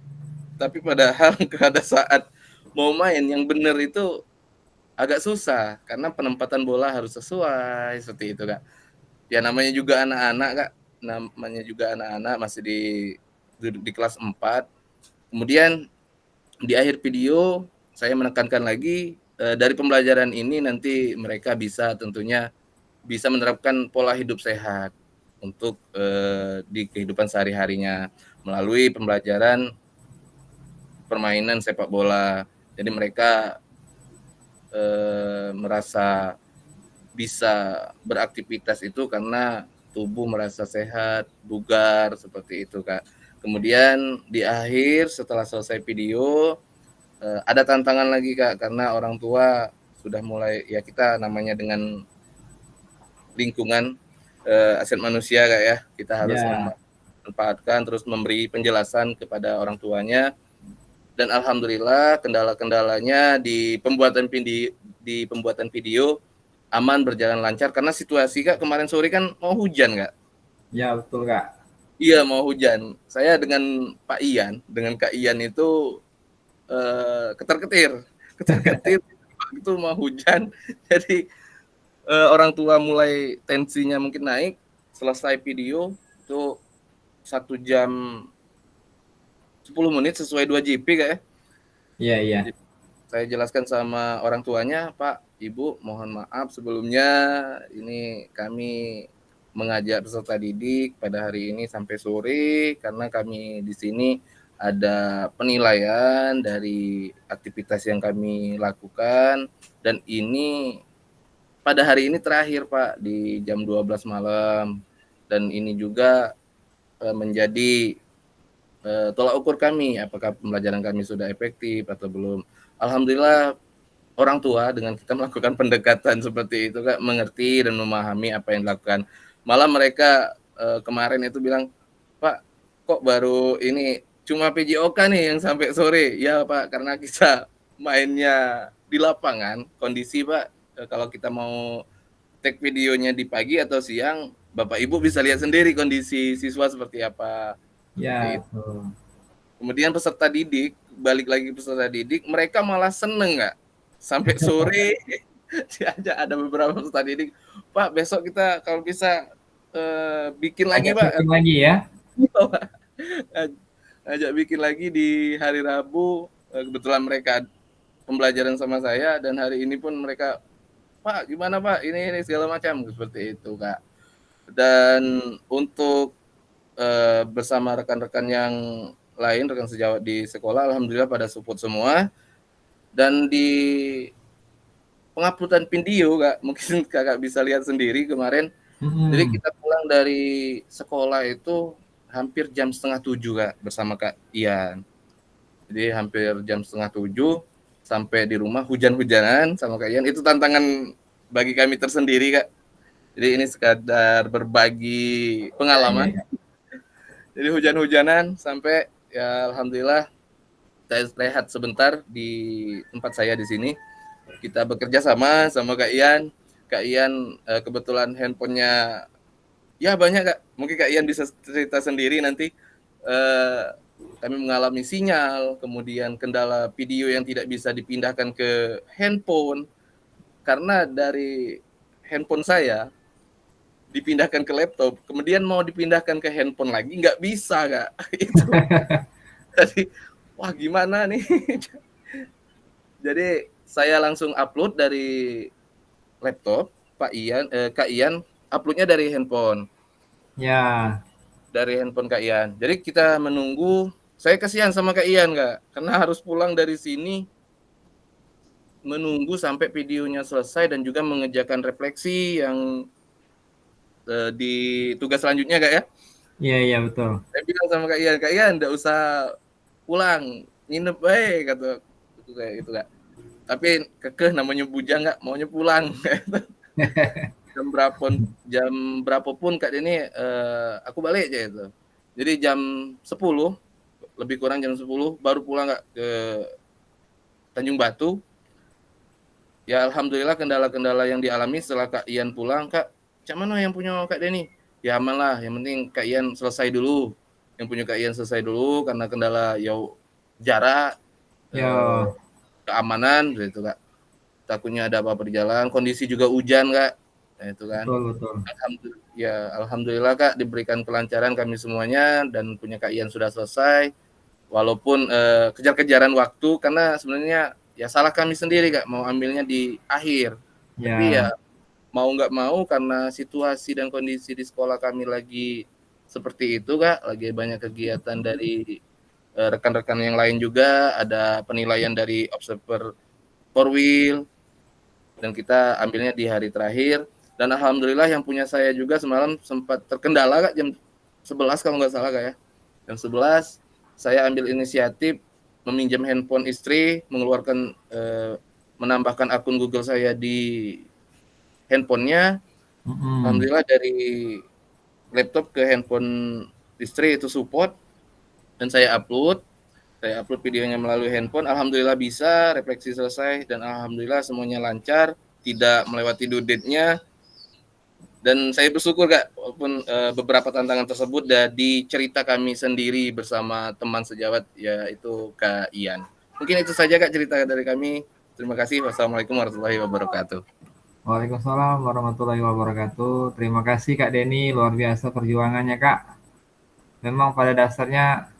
tapi padahal pada saat mau main yang benar itu agak susah karena penempatan bola harus sesuai seperti itu Kak. Ya namanya juga anak-anak masih di kelas 4. Kemudian di akhir video saya menekankan lagi dari pembelajaran ini nanti mereka bisa tentunya bisa menerapkan pola hidup sehat untuk di kehidupan sehari-harinya melalui pembelajaran permainan sepak bola. Jadi mereka merasa bisa beraktivitas itu karena tubuh merasa sehat, bugar seperti itu Kak. Kemudian di akhir setelah selesai video ada tantangan lagi Kak, karena orang tua sudah mulai, ya kita namanya dengan lingkungan aset manusia Kak ya, kita harus memanfaatkan terus memberi penjelasan kepada orang tuanya. Dan alhamdulillah kendala-kendalanya di pembuatan video aman, berjalan lancar karena situasi Kak kemarin sore kan mau hujan Kak. ya betul Kak. Iya mau hujan. Saya dengan Pak Ian, dengan Kak Ian itu ketar-ketir itu mau hujan. Jadi orang tua mulai tensinya mungkin naik. Selesai video itu 1 jam 10 menit sesuai 2 GP Kak ya. Iya. Jadi, saya jelaskan sama orang tuanya, Pak, Ibu, mohon maaf sebelumnya ini kami mengajak peserta didik pada hari ini sampai sore karena kami di sini ada penilaian dari aktivitas yang kami lakukan, dan ini pada hari ini terakhir Pak di jam 12 malam, dan ini juga menjadi tolak ukur kami apakah pembelajaran kami sudah efektif atau belum. Alhamdulillah orang tua dengan kita melakukan pendekatan seperti itu Kak mengerti dan memahami apa yang dilakukan. Malah mereka kemarin itu bilang, Pak kok baru ini cuma PJOK nih yang sampai sore. Ya Pak, karena kita mainnya di lapangan, kondisi Pak kalau kita mau take videonya di pagi atau siang, Bapak Ibu bisa lihat sendiri kondisi siswa seperti apa. Ya, Seperti itu. Kemudian peserta didik, balik lagi peserta didik, mereka malah seneng nggak? Sampai sore diajak, ada beberapa peserta didik, Pak besok kita kalau bisa bikin lagi ajak Pak. bikin lagi ya. Ajak bikin lagi di hari Rabu, kebetulan mereka pembelajaran sama saya, dan hari ini pun mereka, Pak gimana Pak, ini segala macam, seperti itu Kak. Dan untuk bersama rekan-rekan yang lain, rekan sejawat di sekolah, alhamdulillah pada support semua. Dan di penguploadan video Kak, mungkin Kakak bisa lihat sendiri kemarin. Jadi kita pulang dari sekolah itu hampir jam 6:30 Kak bersama Kak Ian. Jadi hampir jam 6:30 sampai di rumah hujan-hujanan sama Kak Ian. Itu tantangan bagi kami tersendiri Kak. Jadi ini sekadar berbagi pengalaman. Jadi hujan-hujanan sampai ya alhamdulillah saya rehat sebentar di tempat saya di sini. Kita bekerja sama Kak Ian. Kak Ian kebetulan handphonenya ya banyak Kak. Mungkin Kak Ian bisa cerita sendiri nanti. Kami mengalami sinyal, kemudian kendala video yang tidak bisa dipindahkan ke handphone. Karena dari handphone saya dipindahkan ke laptop, kemudian mau dipindahkan ke handphone lagi nggak bisa Kak. Itu. Jadi wah gimana nih. Jadi saya langsung upload dari laptop Kak Ian uploadnya dari handphone. Ya. Dari handphone Kak Ian. Jadi kita menunggu. Saya kasihan sama Kak Ian Kak, karena harus pulang dari sini menunggu sampai videonya selesai dan juga mengerjakan refleksi yang di tugas selanjutnya Kak ya. Iya betul. Saya bilang sama Kak Ian enggak usah pulang, nginep kata itu kayak gitu Kak. Tapi kekeh namanya bujang Kak, maunya pulang. jam berapapun Kak Deni aku balik aja itu. Jadi jam 10 lebih kurang jam 10 baru pulang Kak ke Tanjung Batu. Ya alhamdulillah kendala-kendala yang dialami setelah Kak Ian pulang, Kak, cak mana yang punya Kak Deni? Ya aman lah, yang penting Kak Ian selesai dulu. Yang punya Kak Ian selesai dulu karena kendala jarak, keamanan gitu Kak. Takutnya ada apa-apa di jalan, kondisi juga hujan Kak. Nah, itu kan. Betul. Alhamdulillah Kak diberikan kelancaran kami semuanya dan punya Kak Ian sudah selesai. Walaupun kejar-kejaran waktu karena sebenarnya ya salah kami sendiri Kak, mau ambilnya di akhir. Ya. Tapi ya mau nggak mau karena situasi dan kondisi di sekolah kami lagi seperti itu Kak, lagi banyak kegiatan dari rekan-rekan yang lain juga, ada penilaian dari observer Korwil, dan kita ambilnya di hari terakhir. Dan alhamdulillah yang punya saya juga semalam sempat terkendala Kak, jam 11 kalau nggak salah Kak ya. Jam 11 saya ambil inisiatif meminjam handphone istri, mengeluarkan menambahkan akun Google saya di handphonenya. Alhamdulillah dari laptop ke handphone istri itu support, dan saya upload videonya melalui handphone. Alhamdulillah bisa, refleksi selesai, dan alhamdulillah semuanya lancar, tidak melewati due date-nya. Dan saya bersyukur Kak, walaupun beberapa tantangan tersebut dari cerita kami sendiri bersama teman sejawat, yaitu Kak Ian. Mungkin itu saja Kak cerita dari kami. Terima kasih. Wassalamualaikum warahmatullahi wabarakatuh. Waalaikumsalam warahmatullahi wabarakatuh. Terima kasih Kak Deni, luar biasa perjuangannya Kak. Memang pada dasarnya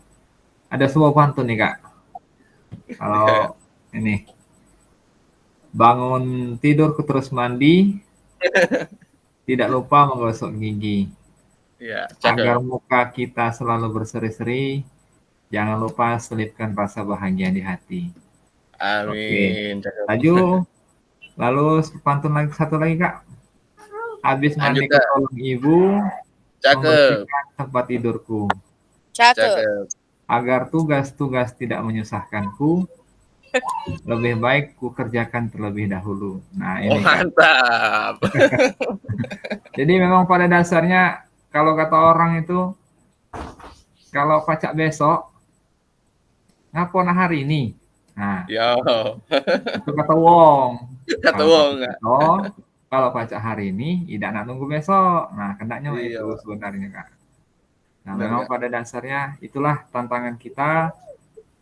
ada sebuah pantun nih Kak. Kalau ini, bangun tidur terus mandi, tidak lupa menggosok gigi. Ya, agar muka kita selalu berseri-seri, Jangan lupa selipkan rasa bahagia di hati. Amin. Cakep. Laju, lalu pantun lagi satu lagi Kak. Habis Lanjut, mandi ku Kak. tolong ibu, Cakep. membersihkan tempat tidurku, Cakep. Cakep. agar tugas-tugas tidak menyusahkanku, lebih baik ku kerjakan terlebih dahulu. Nah Oh, ini Kak. mantap. Jadi memang pada dasarnya kalau kata orang itu, kalau pacak besok, ngapona hari ini. Nah, Yo, itu kata wong. kata Kalau wong, pacak Kak. besok, kalau pacak hari ini, tidak nak nunggu besok. Nah, kendaknya Iya. itu sebenarnya Kak. Nah, Benar, memang Kak. pada dasarnya itulah tantangan kita,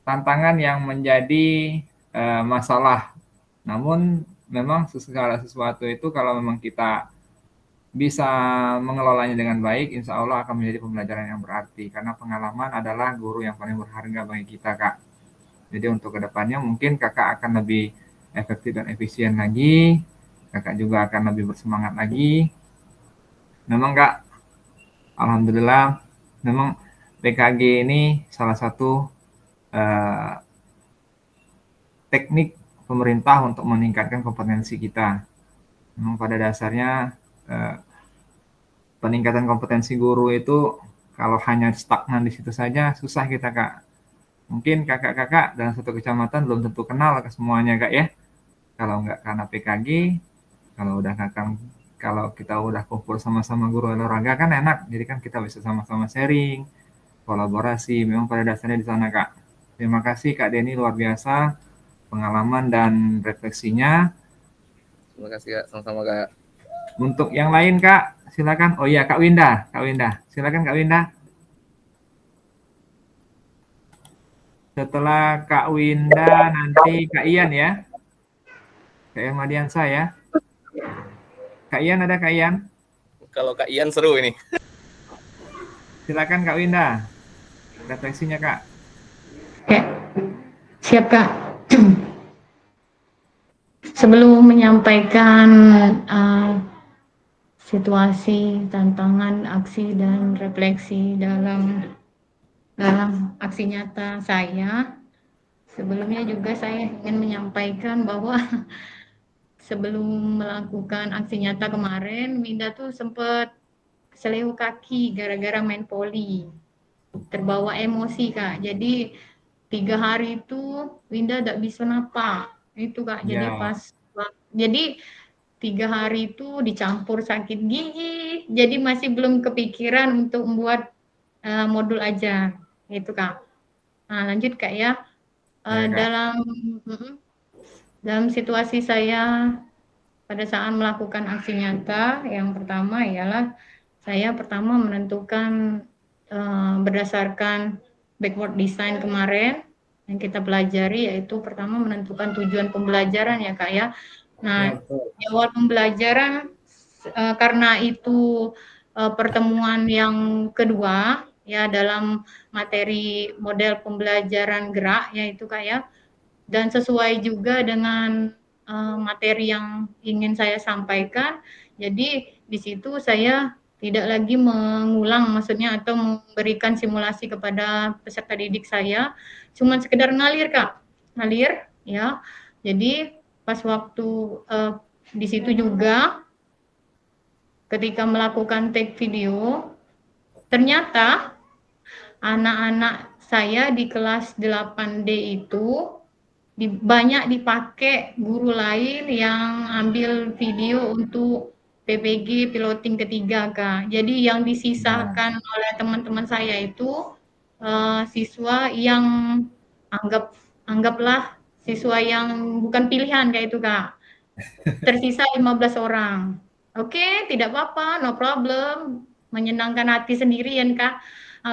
tantangan yang menjadi masalah. Namun memang segala sesuatu itu kalau memang kita bisa mengelolanya dengan baik, insya Allah akan menjadi pembelajaran yang berarti. Karena pengalaman adalah guru yang paling berharga bagi kita, Kak. Jadi untuk kedepannya mungkin kakak akan lebih efektif dan efisien lagi. Kakak juga akan lebih bersemangat lagi. Memang Kak, alhamdulillah, memang PKG ini salah satu teknik pemerintah untuk meningkatkan kompetensi kita. Memang pada dasarnya peningkatan kompetensi guru itu kalau hanya stagnan di situ saja susah kita Kak. Mungkin kakak-kakak dalam satu kecamatan belum tentu kenal ke semuanya Kak ya. Kalau nggak karena PKG, kalau kita udah kumpul sama-sama guru olahraga kan enak. Jadi kan kita bisa sama-sama sharing, kolaborasi. Memang pada dasarnya di sana Kak. Terima kasih Kak Denny, luar biasa pengalaman dan refleksinya. Terima kasih, Kak. Sama-sama, Kak. Untuk yang lain Kak, silakan. Oh iya Kak Winda, silakan Kak Winda. Setelah Kak Winda nanti Kak Ian ya. Kak Ian Madiansa ya. Kak Ian ada Kak Ian? Kalau Kak Ian seru ini. Silakan Kak Winda. Refleksinya Kak. Oke, siap Kak. Sebelum menyampaikan situasi, tantangan, aksi dan refleksi dalam aksi nyata saya, sebelumnya juga saya ingin menyampaikan bahwa sebelum melakukan aksi nyata kemarin, Winda tuh sempat seleweng kaki gara-gara main voli. Terbawa emosi Kak. Jadi 3 hari itu Winda tidak bisa napa. Itu Kak. Jadi jadi 3 hari itu dicampur sakit gigi. Jadi masih belum kepikiran untuk membuat modul aja. Itu Kak. Nah, lanjut Kak ya. Dalam situasi saya pada saat melakukan aksi nyata, yang pertama ialah saya pertama menentukan berdasarkan backward design kemarin yang kita pelajari, yaitu pertama menentukan tujuan pembelajaran ya Kak ya. Nah, di awal pembelajaran karena itu pertemuan yang kedua ya dalam materi model pembelajaran gerak yaitu Kak ya, dan sesuai juga dengan materi yang ingin saya sampaikan. Jadi di situ saya tidak lagi mengulang maksudnya atau memberikan simulasi kepada peserta didik saya, cuma sekedar ngalir Kak, ngalir ya. Jadi pas waktu di situ juga ketika melakukan take video, ternyata anak-anak saya di kelas 8D itu banyak dipakai guru lain yang ambil video untuk PPG piloting ketiga Kak. Jadi yang disisakan oleh teman-teman saya itu siswa yang anggaplah siswa yang bukan pilihan kayak itu Kak. Tersisa 15 orang. Oke, tidak apa-apa, no problem. Menyenangkan hati sendirian Kak.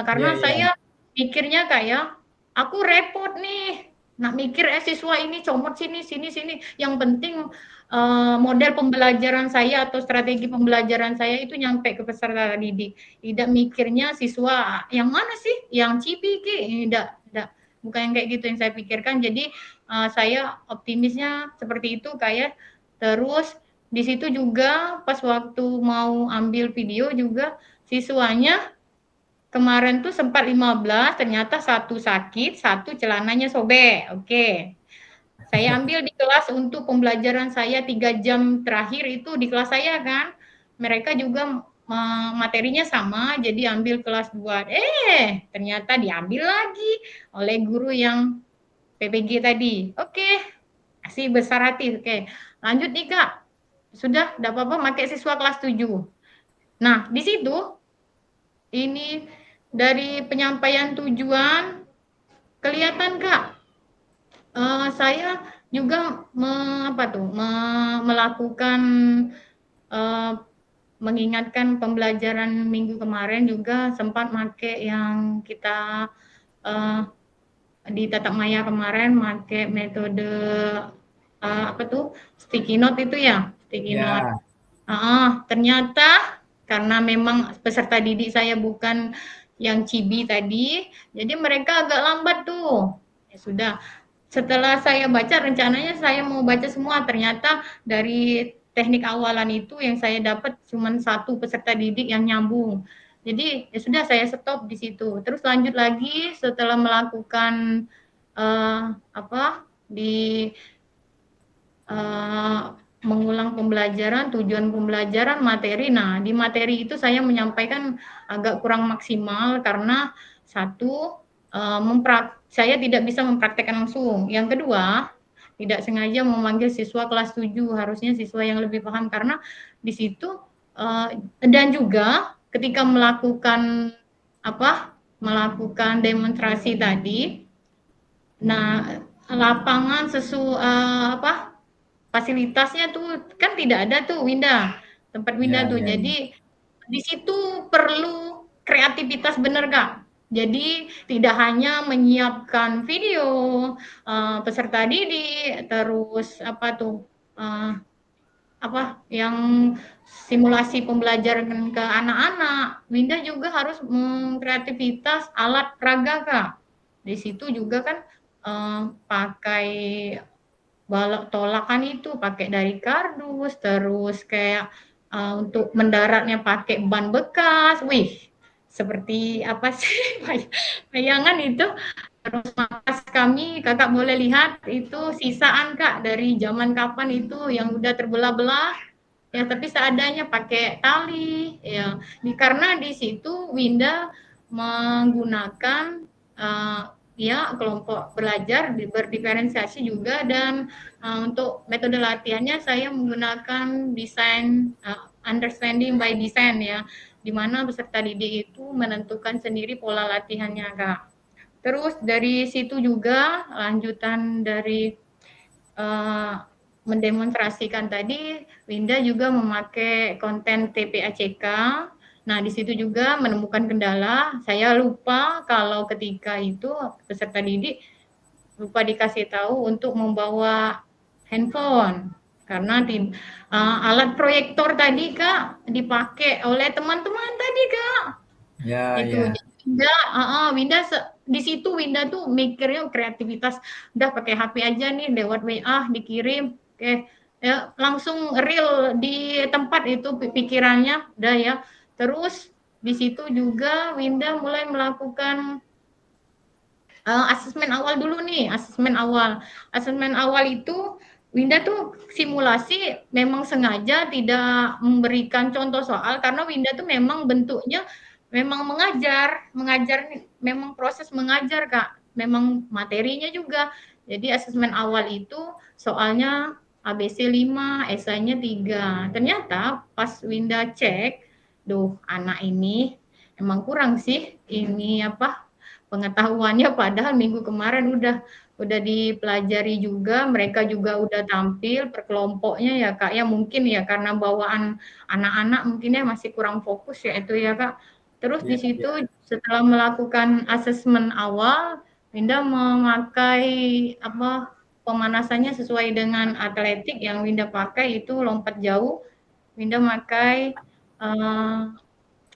Karena saya pikirnya Kak ya, aku repot nih. Nak mikir siswa ini comot sini. Yang penting model pembelajaran saya atau strategi pembelajaran saya itu nyampe ke peserta didik. Tidak mikirnya siswa yang mana sih? Yang cipiki? Tidak. Bukan yang kayak gitu yang saya pikirkan. Jadi saya optimisnya seperti itu kayak. Terus di situ juga pas waktu mau ambil video juga siswanya kemarin tuh sempat 15, ternyata satu sakit, satu celananya sobek. Oke. Saya ambil di kelas untuk pembelajaran saya 3 jam terakhir itu di kelas saya kan. Mereka juga materinya sama, jadi ambil kelas 2. Ternyata diambil lagi oleh guru yang PPG tadi. Oke, kasih besar hati. Oke, lanjut nih Kak. Sudah, tidak apa-apa pakai siswa kelas 7. Nah, di situ ini dari penyampaian tujuan kelihatan Kak, saya juga melakukan mengingatkan pembelajaran minggu kemarin juga sempat pakai yang kita di tatap maya kemarin pakai metode sticky note itu ya, sticky note. Ternyata karena memang peserta didik saya bukan yang cibi tadi, jadi mereka agak lambat tuh. Ya sudah, setelah saya baca, rencananya saya mau baca semua, ternyata dari teknik awalan itu yang saya dapat cuma 1 peserta didik yang nyambung. Jadi ya sudah, saya stop di situ. Terus lanjut lagi setelah melakukan mengulang pembelajaran, tujuan pembelajaran, materi. Nah, di materi itu saya menyampaikan agak kurang maksimal karena satu, saya tidak bisa mempraktekkan langsung. Yang kedua, tidak sengaja memanggil siswa kelas 7, harusnya siswa yang lebih paham karena di situ dan juga ketika melakukan demonstrasi tadi, nah lapangan fasilitasnya tuh kan tidak ada tuh Winda, tempat Winda tuh. Jadi di situ perlu kreativitas bener Kak. Jadi tidak hanya menyiapkan video peserta didik, terus yang simulasi pembelajaran ke anak-anak. Winda juga harus mengkreativitas alat peraga Kak. Di situ juga kan pakai balok tolakan itu pakai dari kardus, terus kayak untuk mendaratnya pakai ban bekas. Wih, seperti apa sih bayangan itu. Terus makas kami, Kakak boleh lihat itu sisaan Kak dari zaman kapan itu yang udah terbelah-belah. Ya, tapi seadanya pakai tali ya. Karena di situ Winda menggunakan kelompok belajar berdiferensiasi juga, dan untuk metode latihannya saya menggunakan desain understanding by design ya, di mana peserta didik itu menentukan sendiri pola latihannya Kak. Terus dari situ juga lanjutan dari mendemonstrasikan tadi, Winda juga memakai konten TPACK. Nah, di situ juga menemukan kendala. Saya lupa kalau ketika itu peserta didik lupa dikasih tahu untuk membawa handphone. Karena alat proyektor tadi Kak dipakai oleh teman-teman tadi Kak. Winda di situ Winda tuh mikirnya kreativitas, udah pakai HP aja nih, lewat WA dikirim, ya langsung real di tempat itu pikirannya, udah ya. Terus di situ juga Winda mulai melakukan asesmen awal dulu nih, asesmen awal. Asesmen awal itu Winda tuh simulasi memang sengaja tidak memberikan contoh soal karena Winda tuh memang bentuknya memang mengajar memang proses mengajar Kak, memang materinya juga. Jadi asesmen awal itu soalnya ABC 5, esainya 3. Ternyata pas Winda cek, anak ini emang kurang sih ini pengetahuannya, padahal minggu kemarin udah dipelajari juga, mereka juga udah tampil per kelompoknya ya Kak ya, mungkin ya karena bawaan anak-anak mungkinnya masih kurang fokus ya itu ya Kak. Terus di situ setelah melakukan asesmen awal, Winda memakai pemanasannya sesuai dengan atletik yang Winda pakai itu lompat jauh. Winda pakai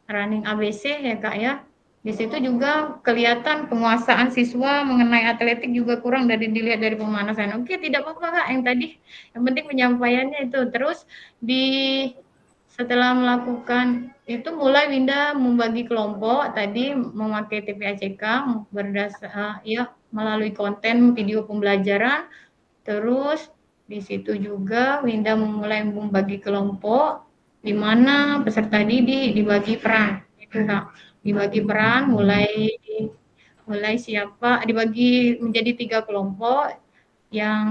running ABC ya Kak ya. Di situ juga kelihatan penguasaan siswa mengenai atletik juga kurang dilihat dari pemanasan. Oke, tidak apa-apa Kak, yang tadi yang penting penyampaiannya itu. Terus di setelah melakukan itu mulai Winda membagi kelompok tadi memakai TPACK berdasar ya melalui konten video pembelajaran. Terus di situ juga Winda mulai membagi kelompok di mana peserta didik dibagi peran. Itu Kak, dibagi peran mulai siapa dibagi menjadi 3 kelompok yang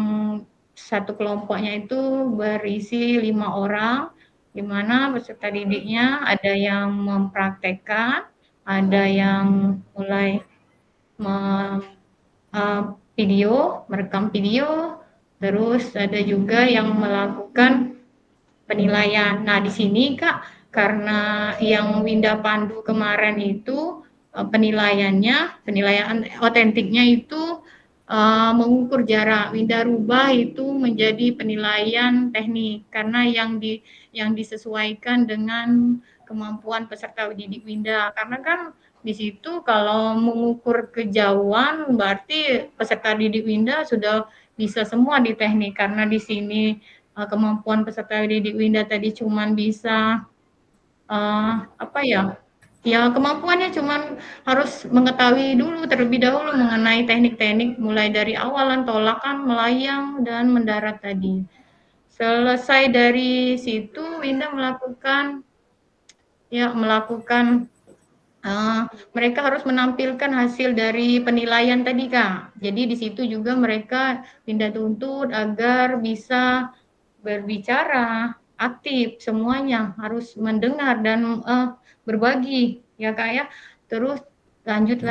satu kelompoknya itu berisi 5 orang, di mana peserta didiknya ada yang mempraktekkan, ada yang mulai merekam video, terus ada juga yang melakukan penilaian. Nah, di sini Kak, karena yang Winda pandu kemarin itu penilaian otentiknya itu mengukur jarak. Winda rubah itu menjadi penilaian teknik karena yang disesuaikan dengan kemampuan peserta didik Winda. Karena kan di situ kalau mengukur kejauhan berarti peserta didik Winda sudah bisa semua di teknik karena di sini kemampuan peserta didik Winda tadi cuman bisa kemampuannya cuman harus mengetahui dulu terlebih dahulu mengenai teknik-teknik mulai dari awalan, tolakan, melayang, dan mendarat tadi. Selesai dari situ Winda melakukan mereka harus menampilkan hasil dari penilaian tadi Kak. Jadi di situ juga mereka Winda tuntut agar bisa berbicara aktif, semuanya harus mendengar dan berbagi ya Kak ya. Terus lanjut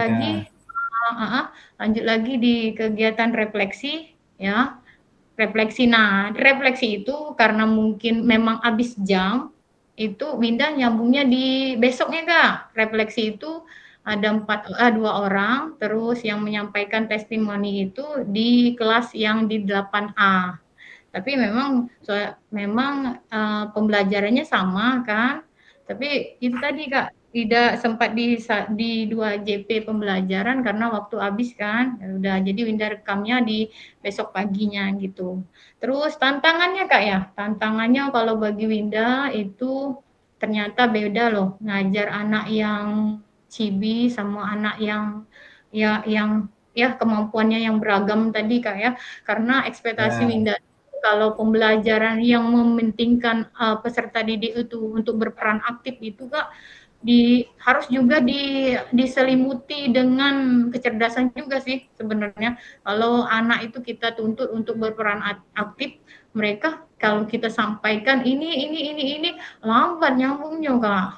lagi di kegiatan refleksi ya. Refleksi. Nah, refleksi itu karena mungkin memang habis jam itu Winda nyambungnya di besoknya Kak. Refleksi itu ada 2 orang, terus yang menyampaikan testimoni itu di kelas yang di 8A. Tapi memang pembelajarannya sama kan. Tapi itu tadi Kak, tidak sempat di 2 JP pembelajaran karena waktu habis kan. Ya udah, jadi Winda rekamnya di besok paginya gitu. Terus tantangannya Kak ya, tantangannya kalau bagi Winda itu ternyata beda loh, ngajar anak yang cibi sama anak yang kemampuannya yang beragam tadi Kak ya. Karena ekspektasi Winda kalau pembelajaran yang mementingkan peserta didik itu untuk berperan aktif itu Kak harus juga diselimuti dengan kecerdasan juga sih sebenarnya. Kalau anak itu kita tuntut untuk berperan aktif, mereka kalau kita sampaikan ini lambat nyambungnya Kak.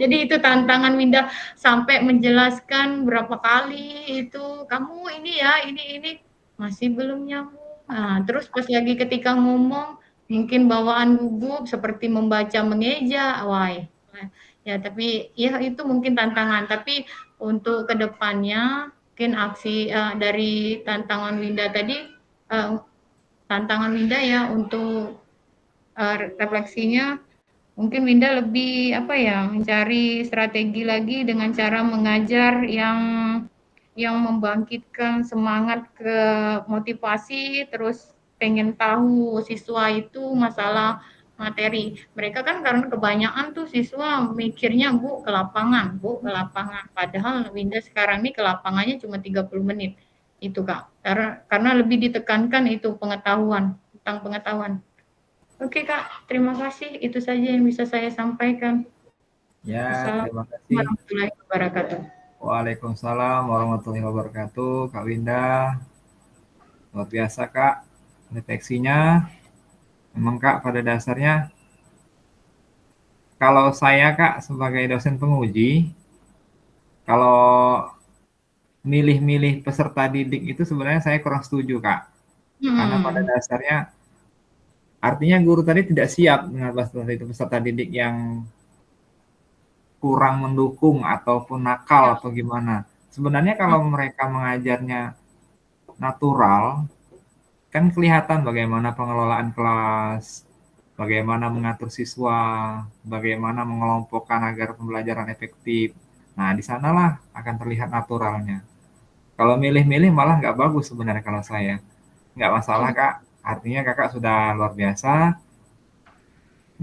jadi itu tantangan Winda sampai menjelaskan berapa kali itu kamu ini ya ini masih belum nyambung. Nah, terus pas lagi ketika ngomong mungkin bawaan gugup seperti membaca mengeja, ya tapi ya itu mungkin tantangan. Tapi untuk kedepannya mungkin aksi dari tantangan Winda tadi, tantangan Winda ya untuk refleksinya mungkin Winda lebih mencari strategi lagi dengan cara mengajar yang membangkitkan semangat ke motivasi, terus pengen tahu siswa itu masalah materi. Mereka kan karena kebanyakan tuh siswa mikirnya Bu ke lapangan. Padahal Winda sekarang ini ke lapangannya cuma 30 menit. Itu Kak. Karena lebih ditekankan itu tentang pengetahuan. Oke Kak, terima kasih. Itu saja yang bisa saya sampaikan. Ya, terima kasih. Warahmatullahi wabarakatuh. Waalaikumsalam warahmatullahi wabarakatuh, Kak Winda. Luar biasa, Kak. Deteksinya. Memang, Kak, pada dasarnya, kalau saya, Kak, sebagai dosen penguji, kalau milih-milih peserta didik itu sebenarnya saya kurang setuju, Kak. Karena pada dasarnya, artinya guru tadi tidak siap dengan peserta didik yang kurang mendukung ataupun nakal atau gimana. Sebenarnya kalau mereka mengajarnya natural, kan kelihatan bagaimana pengelolaan kelas, bagaimana mengatur siswa, bagaimana mengelompokkan agar pembelajaran efektif. Nah, di sanalah akan terlihat naturalnya. Kalau milih-milih malah nggak bagus sebenarnya kalau saya. Nggak masalah, Kak. Artinya Kakak sudah luar biasa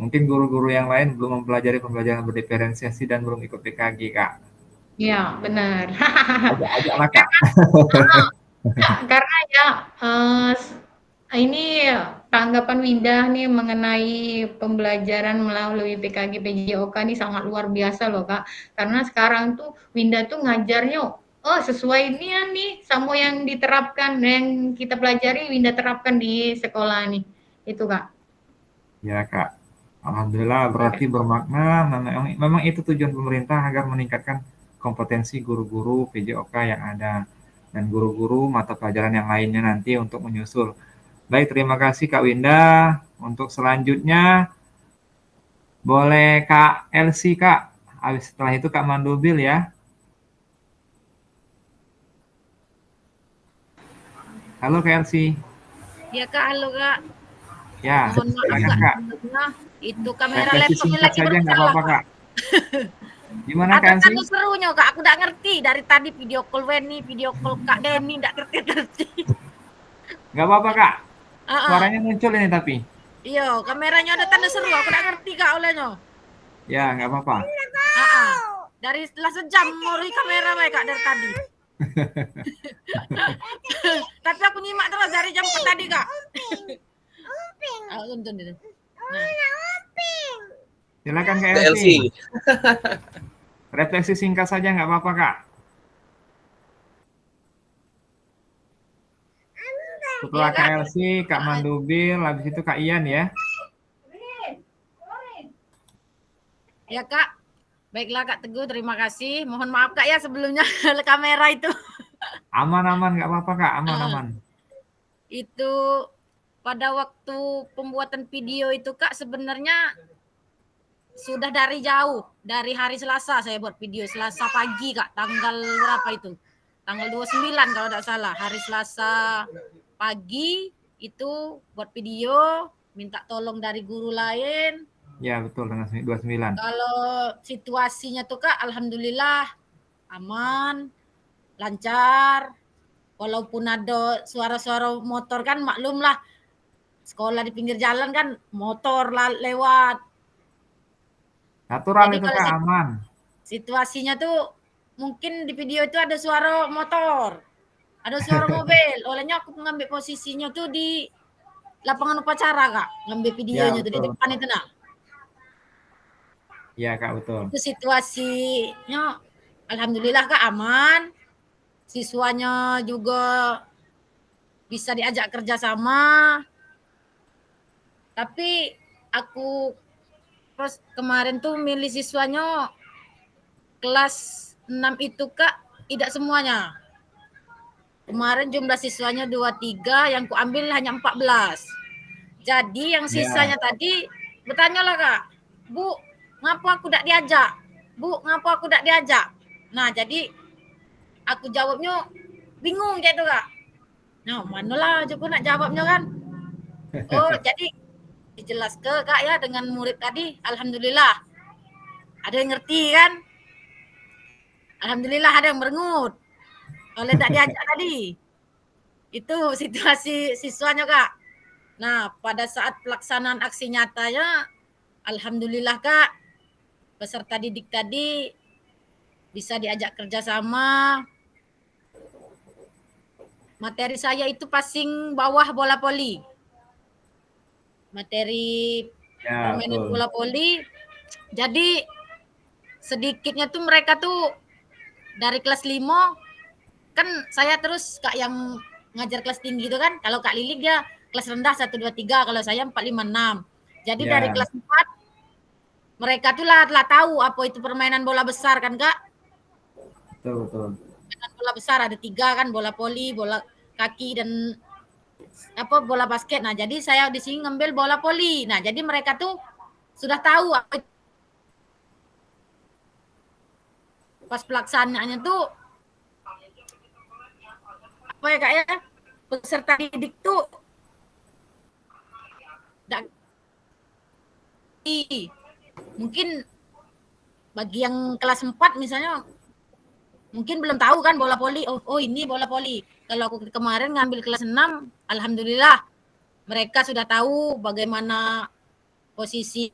Mungkin guru-guru yang lain belum mempelajari pembelajaran berdiferensiasi dan belum ikut PKG, Kak. Ya, benar. Ajak-ajaklah, Kak. Karena ya ini tanggapan Winda nih mengenai pembelajaran melalui PKG PJOK ini sangat luar biasa loh Kak. Karena sekarang tuh Winda tuh ngajarnya sesuai ini ya nih sama yang diterapkan yang kita pelajari Winda terapkan di sekolah nih. Itu Kak. Ya, Kak. Alhamdulillah berarti bermakna, memang itu tujuan pemerintah agar meningkatkan kompetensi guru-guru PJOK yang ada dan guru-guru mata pelajaran yang lainnya nanti untuk menyusul. Baik, terima kasih Kak Winda. Untuk selanjutnya boleh Kak Elsie, Kak. Habis setelah itu Kak Mandubil ya. Halo Kak Elsie. Ya Kak, halo Kak. Ya, Mohon maaf silakan Kak. Itu kamera Refleksi laptopnya singkat lagi saja nggak bermasalah. apa-apa Kak. Gimana Kak Ada Elsie? satu serunya Kak, aku udah ngerti dari tadi video call Weni, video call Kak Denny, nggak ngerti. Nggak apa-apa Kak. Ah, Suaranya muncul ini tapi. iya, kameranya ada tanda seru, aku udah ngerti Kak olehnya. Ya, nggak apa-apa. Dari setelah sejam ngurus kamera baik Kak dari tadi. Tapi aku nyimak terus dari jam 4 tadi Kak. Untung dulu. Silakan Kak LC. Elsie. Refleksi singkat saja nggak apa-apa Kak. Setelah Iya, Kak Kak. Elsie, Kak Mandubil, habis itu Kak Ian ya. Ya Kak. Baiklah Kak Teguh, terima kasih. Mohon maaf Kak ya sebelumnya kamera itu. Aman-aman nggak apa-apa Kak, aman-aman. Itu pada waktu pembuatan video itu Kak sebenarnya sudah dari jauh, dari hari Selasa saya buat video, Selasa pagi Kak, tanggal berapa itu? Tanggal 29 kalau tidak salah, hari Selasa pagi itu buat video, minta tolong dari guru lain. Ya betul, tanggal 29. Kalau situasinya tuh Kak, alhamdulillah aman, lancar. Walaupun ada suara-suara motor kan maklum lah, sekolah di pinggir jalan kan motor lah lewat. Natural Jadi itu kalau Kak, aman. situasinya tuh mungkin di video itu ada suara motor, ada suara mobil. Olehnya aku mengambil posisinya tuh di lapangan upacara Kak, ngambil videonya tuh di betul, depan itu nah. Iya Kak, betul. Itu situasinya alhamdulillah Kak aman. Siswanya juga bisa diajak kerjasama. Tapi aku pas kemarin tuh milih siswanya kelas 6 itu Kak, tidak semuanya. Kemarin jumlah siswanya 23, yang kuambil hanya 14. Jadi yang sisanya tadi bertanya lah Kak, Bu, ngapa aku tidak diajak? Bu, ngapa aku tidak diajak? Nah, jadi aku jawabnya bingung kayak itu Kak. Nah, manalah aku nak jawabnya kan. Oh, jadi dijelas ke Kak ya dengan murid tadi, alhamdulillah. Ada yang ngerti kan? Alhamdulillah ada yang merengut. Oleh tak diajak tadi. Itu situasi siswanya Kak. Nah, pada saat pelaksanaan aksi nyatanya, alhamdulillah Kak, peserta didik tadi bisa diajak kerjasama. Materi saya itu passing bawah bola voli. Materi permainan bola voli. Jadi sedikitnya tuh mereka tuh dari kelas 5 kan saya terus Kak yang ngajar kelas tinggi itu kan. Kalau Kak Lilik dia kelas rendah 1 2 3, kalau saya 4 5 6. Jadi dari kelas 4 mereka tuh lah tahu apa itu permainan bola besar kan Kak. Betul. Permainan bola besar ada 3 kan, bola voli, bola kaki dan apa bola basket. Nah, jadi saya di sini ngambil bola voli. Nah, jadi mereka tuh sudah tahu apa pas pelaksanaannya tuh apa ya Kak ya, peserta didik tuh mungkin bagi yang kelas 4 misalnya mungkin belum tahu kan bola voli. Oh ini bola voli. Kalau aku kemarin ngambil kelas 6, alhamdulillah mereka sudah tahu bagaimana posisi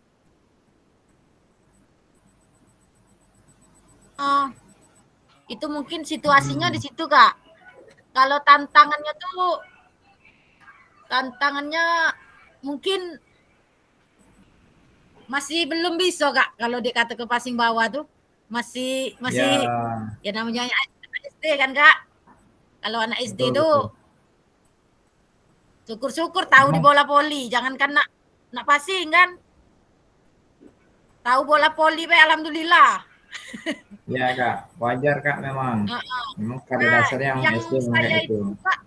itu mungkin situasinya di situ Kak. Kalau tantangannya mungkin masih belum bisa Kak. Kalau dikata ke passing bawah tuh masih Ya, ya namanya anak SD kan Kak. Kalau anak SD betul, tuh betul. syukur-syukur tahu di Memang, bola voli, jangankan nak passing kan. Tahu bola voli be alhamdulillah. ya Kak, wajar Kak memang. Heeh. Memang pada Nah, dasarnya yang yang SD memang saya itu. itu Kak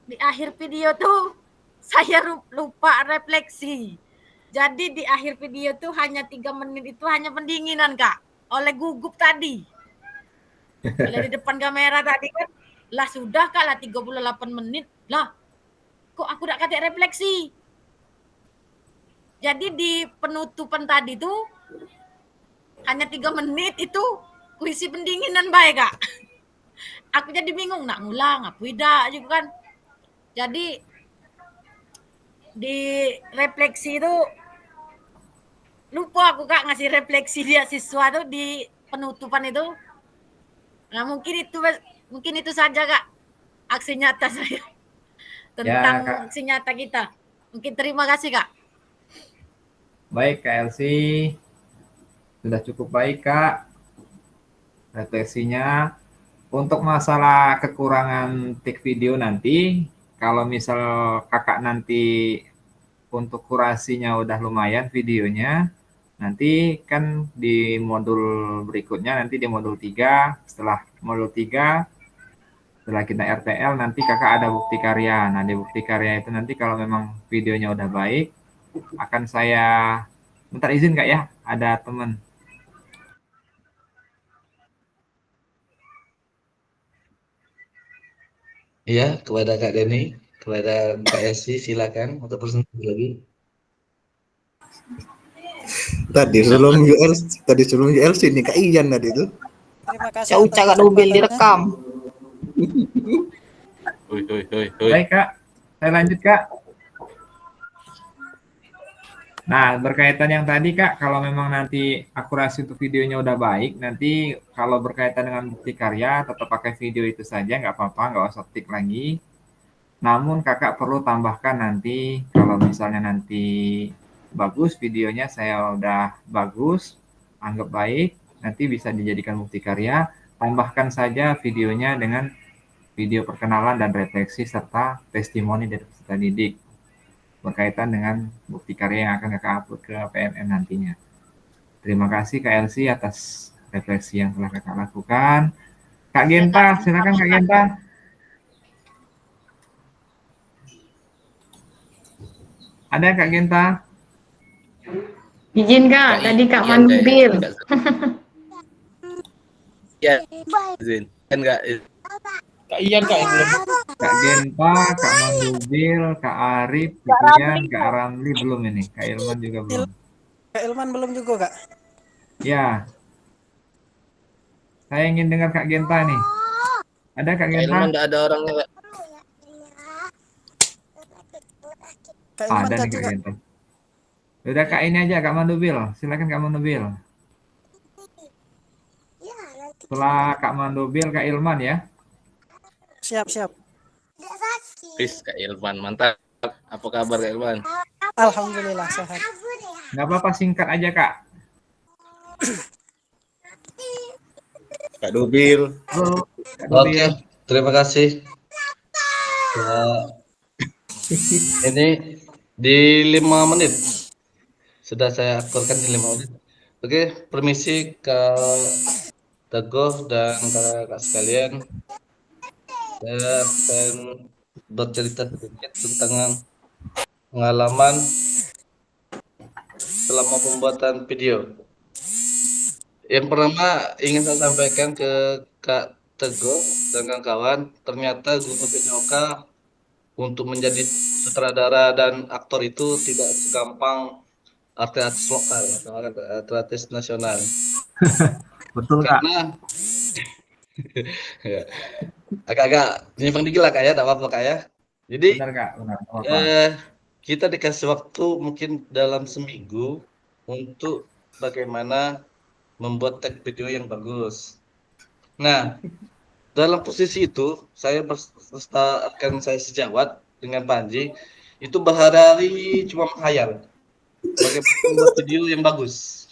di akhir video tuh saya lupa refleksi. Jadi di akhir video tuh hanya 3 menit itu hanya pendinginan Kak. Oleh gugup tadi. Oleh di depan kamera tadi kan. Lah sudah Kak lah 38 menit. Lah kok aku gak kata refleksi. Jadi di penutupan tadi tuh hanya 3 menit itu kuisi pendinginan baik Kak. Aku jadi bingung nak ngulang apa tidak juga kan. Jadi di refleksi itu lupa aku Kak ngasih refleksi dia siswa tuh di penutupan itu. Nah mungkin itu saja Kak aksi nyata saya tentang Ya Kak, aksi nyata kita. Mungkin terima kasih Kak. baik Kak Elsie. Sudah cukup baik Kak refleksinya. Untuk masalah kekurangan take video nanti, kalau misal kakak nanti untuk kurasinya udah lumayan videonya, nanti kan di modul berikutnya, nanti di modul 3, setelah modul 3, setelah kita RTL, nanti kakak ada bukti karya. Nah, di bukti karya itu nanti kalau memang videonya udah baik, akan saya, bentar izin Kak ya, ada teman. Iya, kepada Kak Denny, kepada Kak Esi, silakan untuk presentasi lagi. Tadi sebelum ULC nih Kak Ian tadi itu. Terima kasih. Cak Uca Kak Dobil direkam. Baik Kak, saya lanjut Kak. Nah, berkaitan yang tadi Kak, kalau memang nanti akurasi untuk videonya udah baik, nanti kalau berkaitan dengan bukti karya, tetap pakai video itu saja, nggak apa-apa, nggak usah tik lagi. Namun Kakak perlu tambahkan nanti, kalau misalnya nanti bagus videonya, saya udah bagus, anggap baik, nanti bisa dijadikan bukti karya, tambahkan saja videonya dengan video perkenalan dan refleksi serta testimoni dari peserta didik berkaitan dengan bukti karya yang akan kakak upload ke PMM nantinya. Terima kasih Kak Elsie atas refleksi yang telah kakak lakukan. Kak Genta, silakan Kak Genta. Ada Kak Genta? Izin Kak, tadi Kak Manubil. Ya, izin. Kan Kak Kak Ian Kak yang belum. Kak Genta, Kak Mandubil, Kak Arif, Ian, Kak Ramli belum ini. Kak Ilman juga belum. Kak Ilman belum juga Kak. Ya. Saya ingin dengar Kak Genta nih. Ada Kak Genta? Ilman nggak ada orangnya Kak. Kak Ilman Ada nih tadi Kak Kak. Genta. Udah Kak ini aja Kak Mandubil. Silakan Kak Mandubil. Setelah Kak Mandubil, Kak Ilman ya. Siap. Peace Kak Ilman, mantap. Apa kabar Kak Ilman? Alhamdulillah sehat. Nggak apa-apa, singkat aja Kak. Kak Dobil. Halo, Kak Oke, Dobil. terima kasih. Ini di 5 menit. Sudah saya aturkan di 5 menit. Oke, permisi Kak Teguh dan kakak sekalian. Saya akan bercerita sedikit tentang pengalaman selama pembuatan video. Yang pertama ingin saya sampaikan ke Kak Teguh dan kawan-kawan, ternyata guru PJOK untuk menjadi sutradara dan aktor itu tidak segampang artis lokal atau artis nasional. Betul Kak. Karena ya, agak-agak menyimpang dikit lah Kak ya, tidak apa-apa Kak ya. Jadi Benar Kak, benar. Apa? kita dikasih waktu mungkin dalam seminggu untuk bagaimana membuat tag video yang bagus. Nah, dalam posisi itu saya akan saya sejawat dengan Panji itu berhari-hari cuma menghayal bagaimana membuat video yang bagus.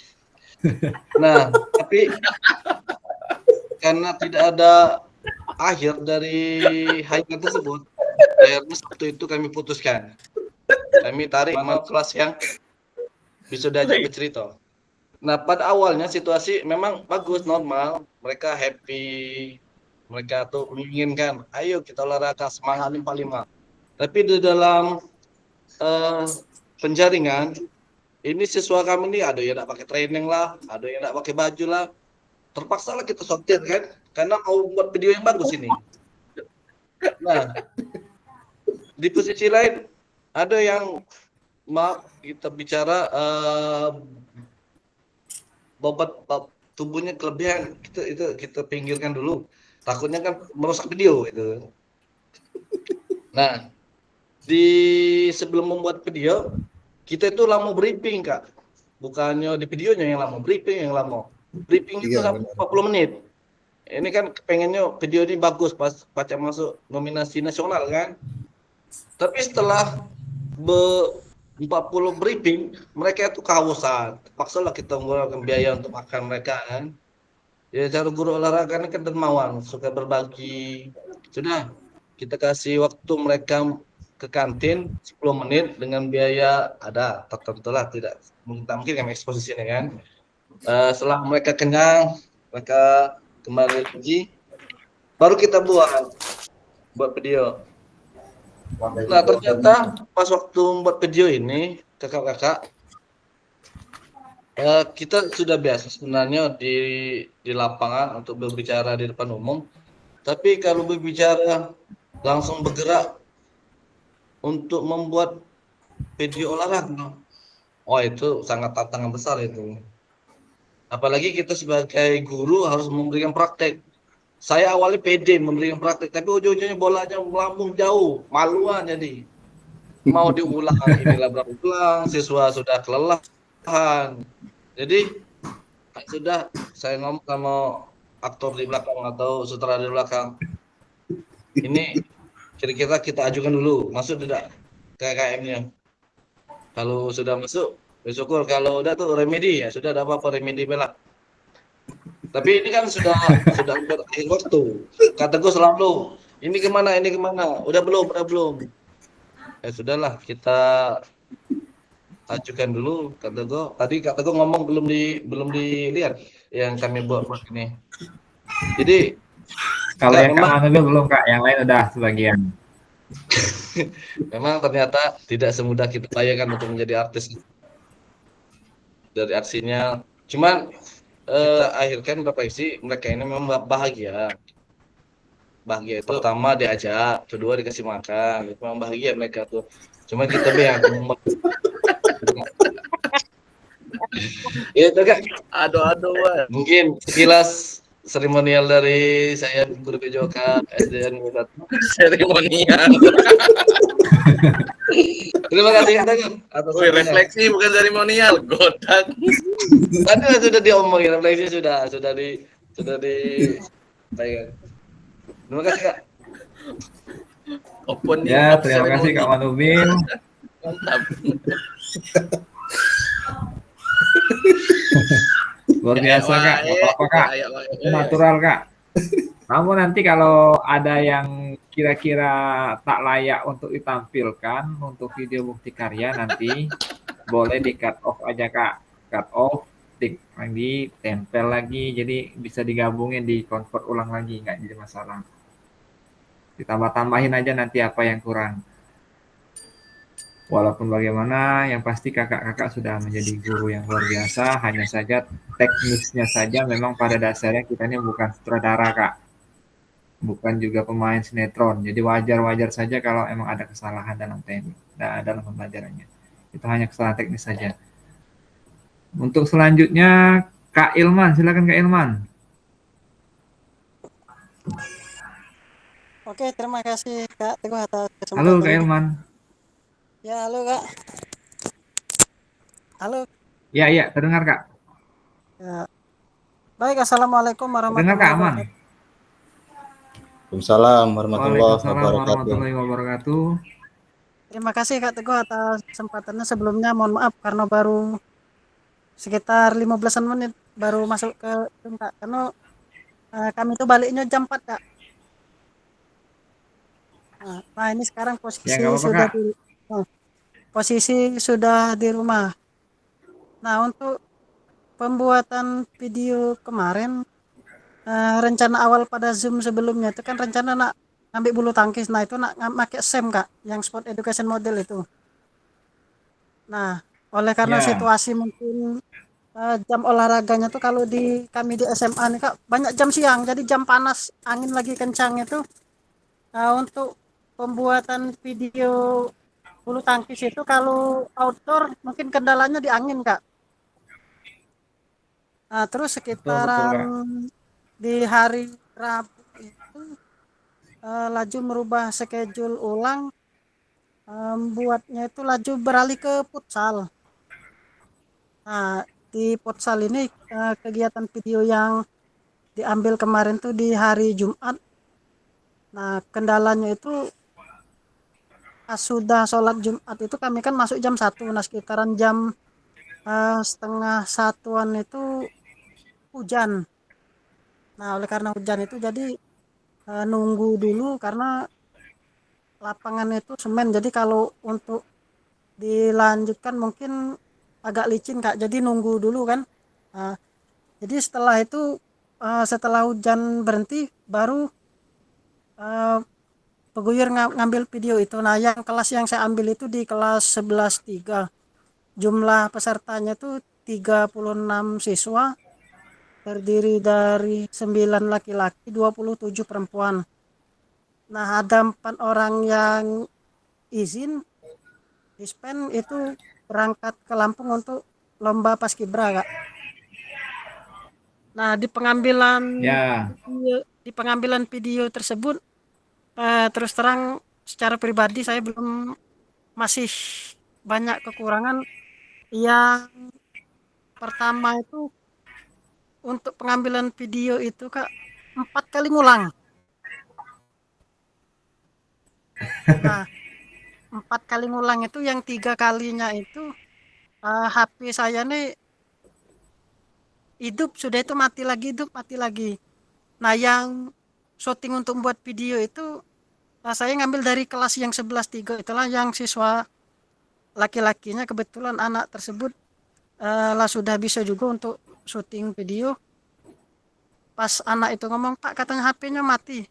Nah, tapi karena tidak ada akhir dari hayalan tersebut, akhirnya waktu itu kami putuskan. Kami tarik mana kelas yang bisa diajak bercerita. Nah, pada awalnya situasi memang bagus, normal. Mereka happy. Mereka tuh menginginkan, ayo kita olahraga, semangat 5. Tapi di dalam penjaringan, ini siswa kami ini ada yang tidak pakai training lah, ada yang tidak pakai baju lah. Terpaksa lah kita sortir kan, karena mau buat video yang bagus ini. Nah, di posisi lain ada yang maaf kita bicara bobot tubuhnya kelebihan, kita pinggirkan dulu. Takutnya kan merusak video itu. Nah, sebelum membuat video, kita itu lama briefing, Kak. Bukannya di videonya yang lama, briefing yang lama. Briefing itu sampai 40 menit. Ini kan pengennya video ini bagus pas masuk nominasi nasional kan. Tapi setelah 40 briefing, mereka itu kehausan. Paksalah kita menggunakan biaya untuk makan mereka kan. Ya cara guru olahraga ini kan dermawan, suka berbagi. Sudah, kita kasih waktu mereka ke kantin 10 menit dengan biaya ada tertentu lah, tidak mungkin kami ekspos di sini kan. Setelah mereka kenyang, mereka kembali lagi, baru kita buat video. Nah, ternyata pas waktu membuat video ini, kakak-kakak, kita sudah biasa sebenarnya di lapangan untuk berbicara di depan umum. Tapi kalau berbicara langsung bergerak untuk membuat video olahraga, oh itu sangat tantangan besar itu. Apalagi kita sebagai guru harus memberikan praktek. Saya awalnya pede memberikan praktek, tapi ujung-ujungnya bolanya melambung jauh, maluan jadi. Mau diulang, inilah berapa ulang, siswa sudah kelelahan. Jadi sudah saya ngomong sama aktor di belakang atau sutradara di belakang. Ini kira-kira kita ajukan dulu, masuk tidak KKM-nya. Kalau sudah masuk, bersyukur. Kalau udah tuh remedi ya, sudah ada apa-apa remedi bela. Tapi ini kan sudah berakhir waktu. Kata gue selalu, ini kemana, udah belum. Ya sudahlah, kita ajukan dulu. Kata gue ngomong belum dilihat yang kami buat ini. Jadi kalau yang Kak Manu belum Kak, yang lain udah sebagian. Memang ternyata tidak semudah kita bayangkan untuk menjadi artis. Dari aksinya, cuman akhirkan berefleksi mereka ini memang bahagia itu pertama diajak, kedua dikasih makan, itu memang bahagia mereka tuh. Cuma kita bingung. Ya itu kan, aduh. Mungkin sekilas seremonial dari saya guru PJOK SDN seremonial. Terima kasih katanya atas refleksi bukan seremonial, godak. Tadi sudah diomongin, refleksi sudah di terima kasih Kak. Ya, terima kasih Kak Manubin. Mantap. Luar biasa Kak, apa Kak? Natural Kak. Namun nanti kalau ada yang kira-kira tak layak untuk ditampilkan untuk video bukti karya nanti boleh di cut off aja Kak. Cut off, ditempel lagi, jadi bisa digabungin, di convert ulang lagi, nggak jadi masalah. Ditambah-tambahin aja nanti apa yang kurang. Walaupun bagaimana, yang pasti kakak-kakak sudah menjadi guru yang luar biasa. Hanya saja teknisnya saja memang pada dasarnya kita ini bukan sutradara Kak, bukan juga pemain sinetron. Jadi wajar-wajar saja kalau emang ada kesalahan dalam teknik, dalam pembelajarannya. Itu hanya kesalahan teknis saja. Untuk selanjutnya Kak Ilman, silakan Kak Ilman. Oke, terima kasih Kak Teguh atas kesempatan. Halo Kak Ilman. Ya, halo Kak. Halo. Ya, terdengar Kak. Ya. Baik, Assalamualaikum Dengar warahmatullahi Kak aman? wabarakatuh. Waalaikumsalam warahmatullahi Waalaikumsalam wabarakatuh. warahmatullahi wabarakatuh. Terima kasih Kak Teguh atas kesempatannya. Sebelumnya mohon maaf karena baru sekitar 15 menit baru masuk ke Zoom Kak. Karena kami itu baliknya jam 4 Kak. Nah, ini sekarang Ya nggak apa-apa Kak. posisi sudah di rumah. Nah, untuk pembuatan video kemarin rencana awal pada Zoom sebelumnya itu kan rencana nak ngambil bulu tangkis. Nah, itu nak pakai SEM Kak, yang Sport Education Model itu. Nah, oleh karena Ya. situasi mungkin jam olahraganya tuh kalau di kami di SMA nih Kak banyak jam siang, jadi jam panas, angin lagi kencang itu. Untuk pembuatan video bulu tangkis itu kalau outdoor mungkin kendalanya di angin Kak. Nah, terus Betul, sekitaran Kak. di hari Rabu itu laju merubah schedule ulang, buatnya itu laju beralih ke futsal. Nah, di futsal ini kegiatan video yang diambil kemarin tuh di hari Jumat. Nah, kendalanya itu sudah sholat Jumat itu kami kan masuk jam 1. Nah, sekitaran jam setengah satuan itu hujan. Nah, oleh karena hujan itu jadi nunggu dulu karena lapangan itu semen. Jadi kalau untuk dilanjutkan mungkin agak licin Kak. Jadi nunggu dulu kan. Jadi setelah itu setelah hujan berhenti baru peguyur ngambil video itu. Nah, yang kelas yang saya ambil itu di kelas 11-3. Jumlah pesertanya itu 36 siswa, terdiri dari 9 laki-laki, 27 perempuan. Nah, ada 4 orang yang izin dispen itu berangkat ke Lampung untuk lomba paskibra Kak. Nah, di pengambilan video tersebut terus terang secara pribadi saya masih banyak kekurangan. Yang pertama itu untuk pengambilan video itu Kak 4 kali ngulang. Nah, 4 kali ngulang itu yang 3 kalinya itu HP saya nih hidup, sudah itu mati lagi, hidup mati lagi. Nah, yang syuting untuk membuat video itu saya ngambil dari kelas yang 11-3, itulah yang siswa laki-lakinya kebetulan anak tersebut lah sudah bisa juga untuk syuting video. Pas anak itu ngomong, Pak katanya HP-nya mati.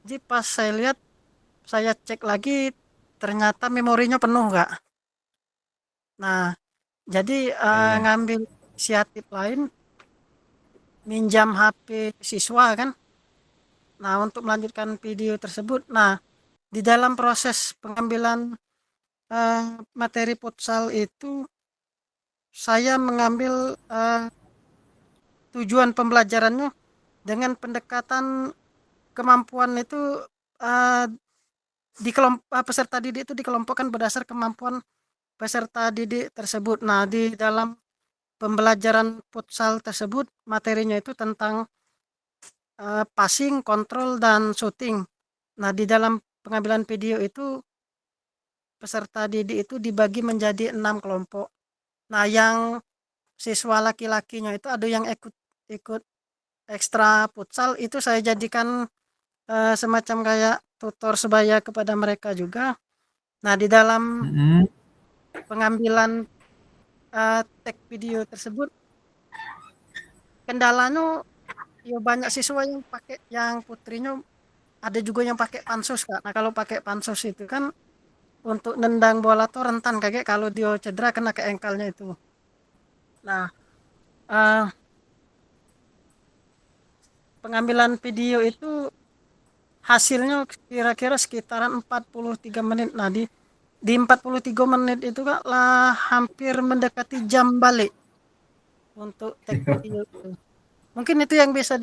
Jadi pas saya lihat, saya cek lagi ternyata memorinya penuh Kak. Nah, jadi ngambil inisiatif lain, minjam HP siswa kan. Nah, untuk melanjutkan video tersebut. Nah, di dalam proses pengambilan materi futsal itu saya mengambil tujuan pembelajarannya dengan pendekatan kemampuan itu di kelompok peserta didik itu dikelompokkan berdasar kemampuan peserta didik tersebut. Nah, di dalam pembelajaran futsal tersebut materinya itu tentang passing, kontrol, dan shooting. Nah, di dalam pengambilan video itu peserta didik itu dibagi menjadi 6 kelompok. Nah, yang siswa laki-lakinya itu ada yang ikut ekstra futsal, itu saya jadikan semacam kayak tutor sebaya kepada mereka juga. Nah, di dalam pengambilan tag video tersebut kendalanya ya banyak siswa yang pakai, yang putrinya ada juga yang pakai pansus Kak. Nah, kalau pakai pansus itu kan untuk nendang bola tuh rentan kayak kalau dia cedera kena ke engkelnya itu. Nah, pengambilan video itu hasilnya kira-kira sekitaran 43 menit. Nah, di 43 menit itu Kak lah hampir mendekati jam balik untuk tag video itu. Mungkin itu yang bisa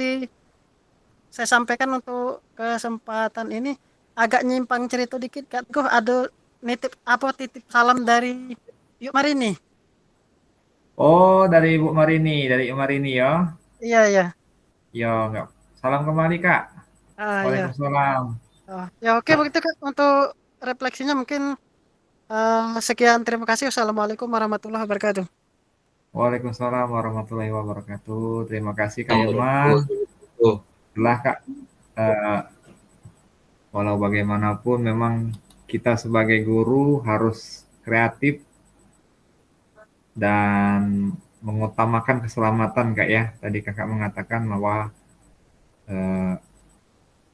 saya sampaikan untuk kesempatan ini. Agak nyimpang cerita dikit Kak. Kok ada titip salam dari Yuk Marini. Oh, dari Ibu Marini, ya. Iya, iya. Yo, nggak. Salam kembali, Kak. Ah, iya. Waalaikumsalam. Oh, ya oke begitu Kak untuk refleksinya mungkin sekian terima kasih. Wassalamualaikum warahmatullahi wabarakatuh. Waalaikumsalam warahmatullahi wabarakatuh. Terima kasih Kak Hilman. Setelah Kak, eh, walau bagaimanapun memang kita sebagai guru harus kreatif dan mengutamakan keselamatan Kak ya. Tadi Kakak mengatakan bahwa eh,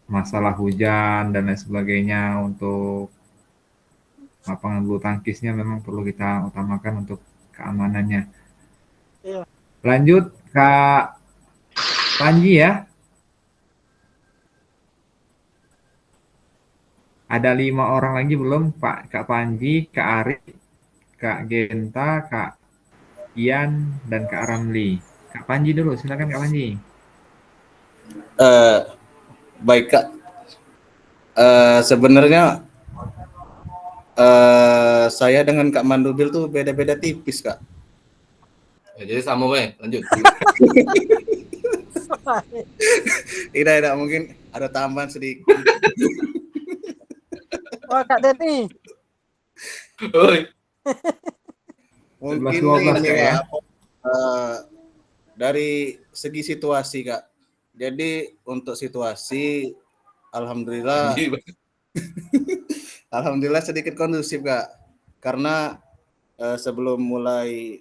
masalah hujan dan lain sebagainya untuk lapangan bulu tangkisnya memang perlu kita utamakan untuk keamanannya. Iya. Lanjut Kak Panji ya. Ada 5 orang lagi belum? Kak Panji, Kak Arif, Kak Genta, Kak Ian, dan Kak Ramli. Kak Panji dulu, silakan Kak Panji. Baik Kak. Sebenarnya saya dengan Kak Mandubil tuh beda-beda tipis Kak. Ya, jadi sama weh, lanjut. Tidak, mungkin ada tambahan sedikit. Wah Kak Denny. Oi. Mungkin 11-12 ini Kak ya. Dari segi situasi Kak. Jadi untuk situasi alhamdulillah alhamdulillah sedikit kondusif Kak. Karena sebelum mulai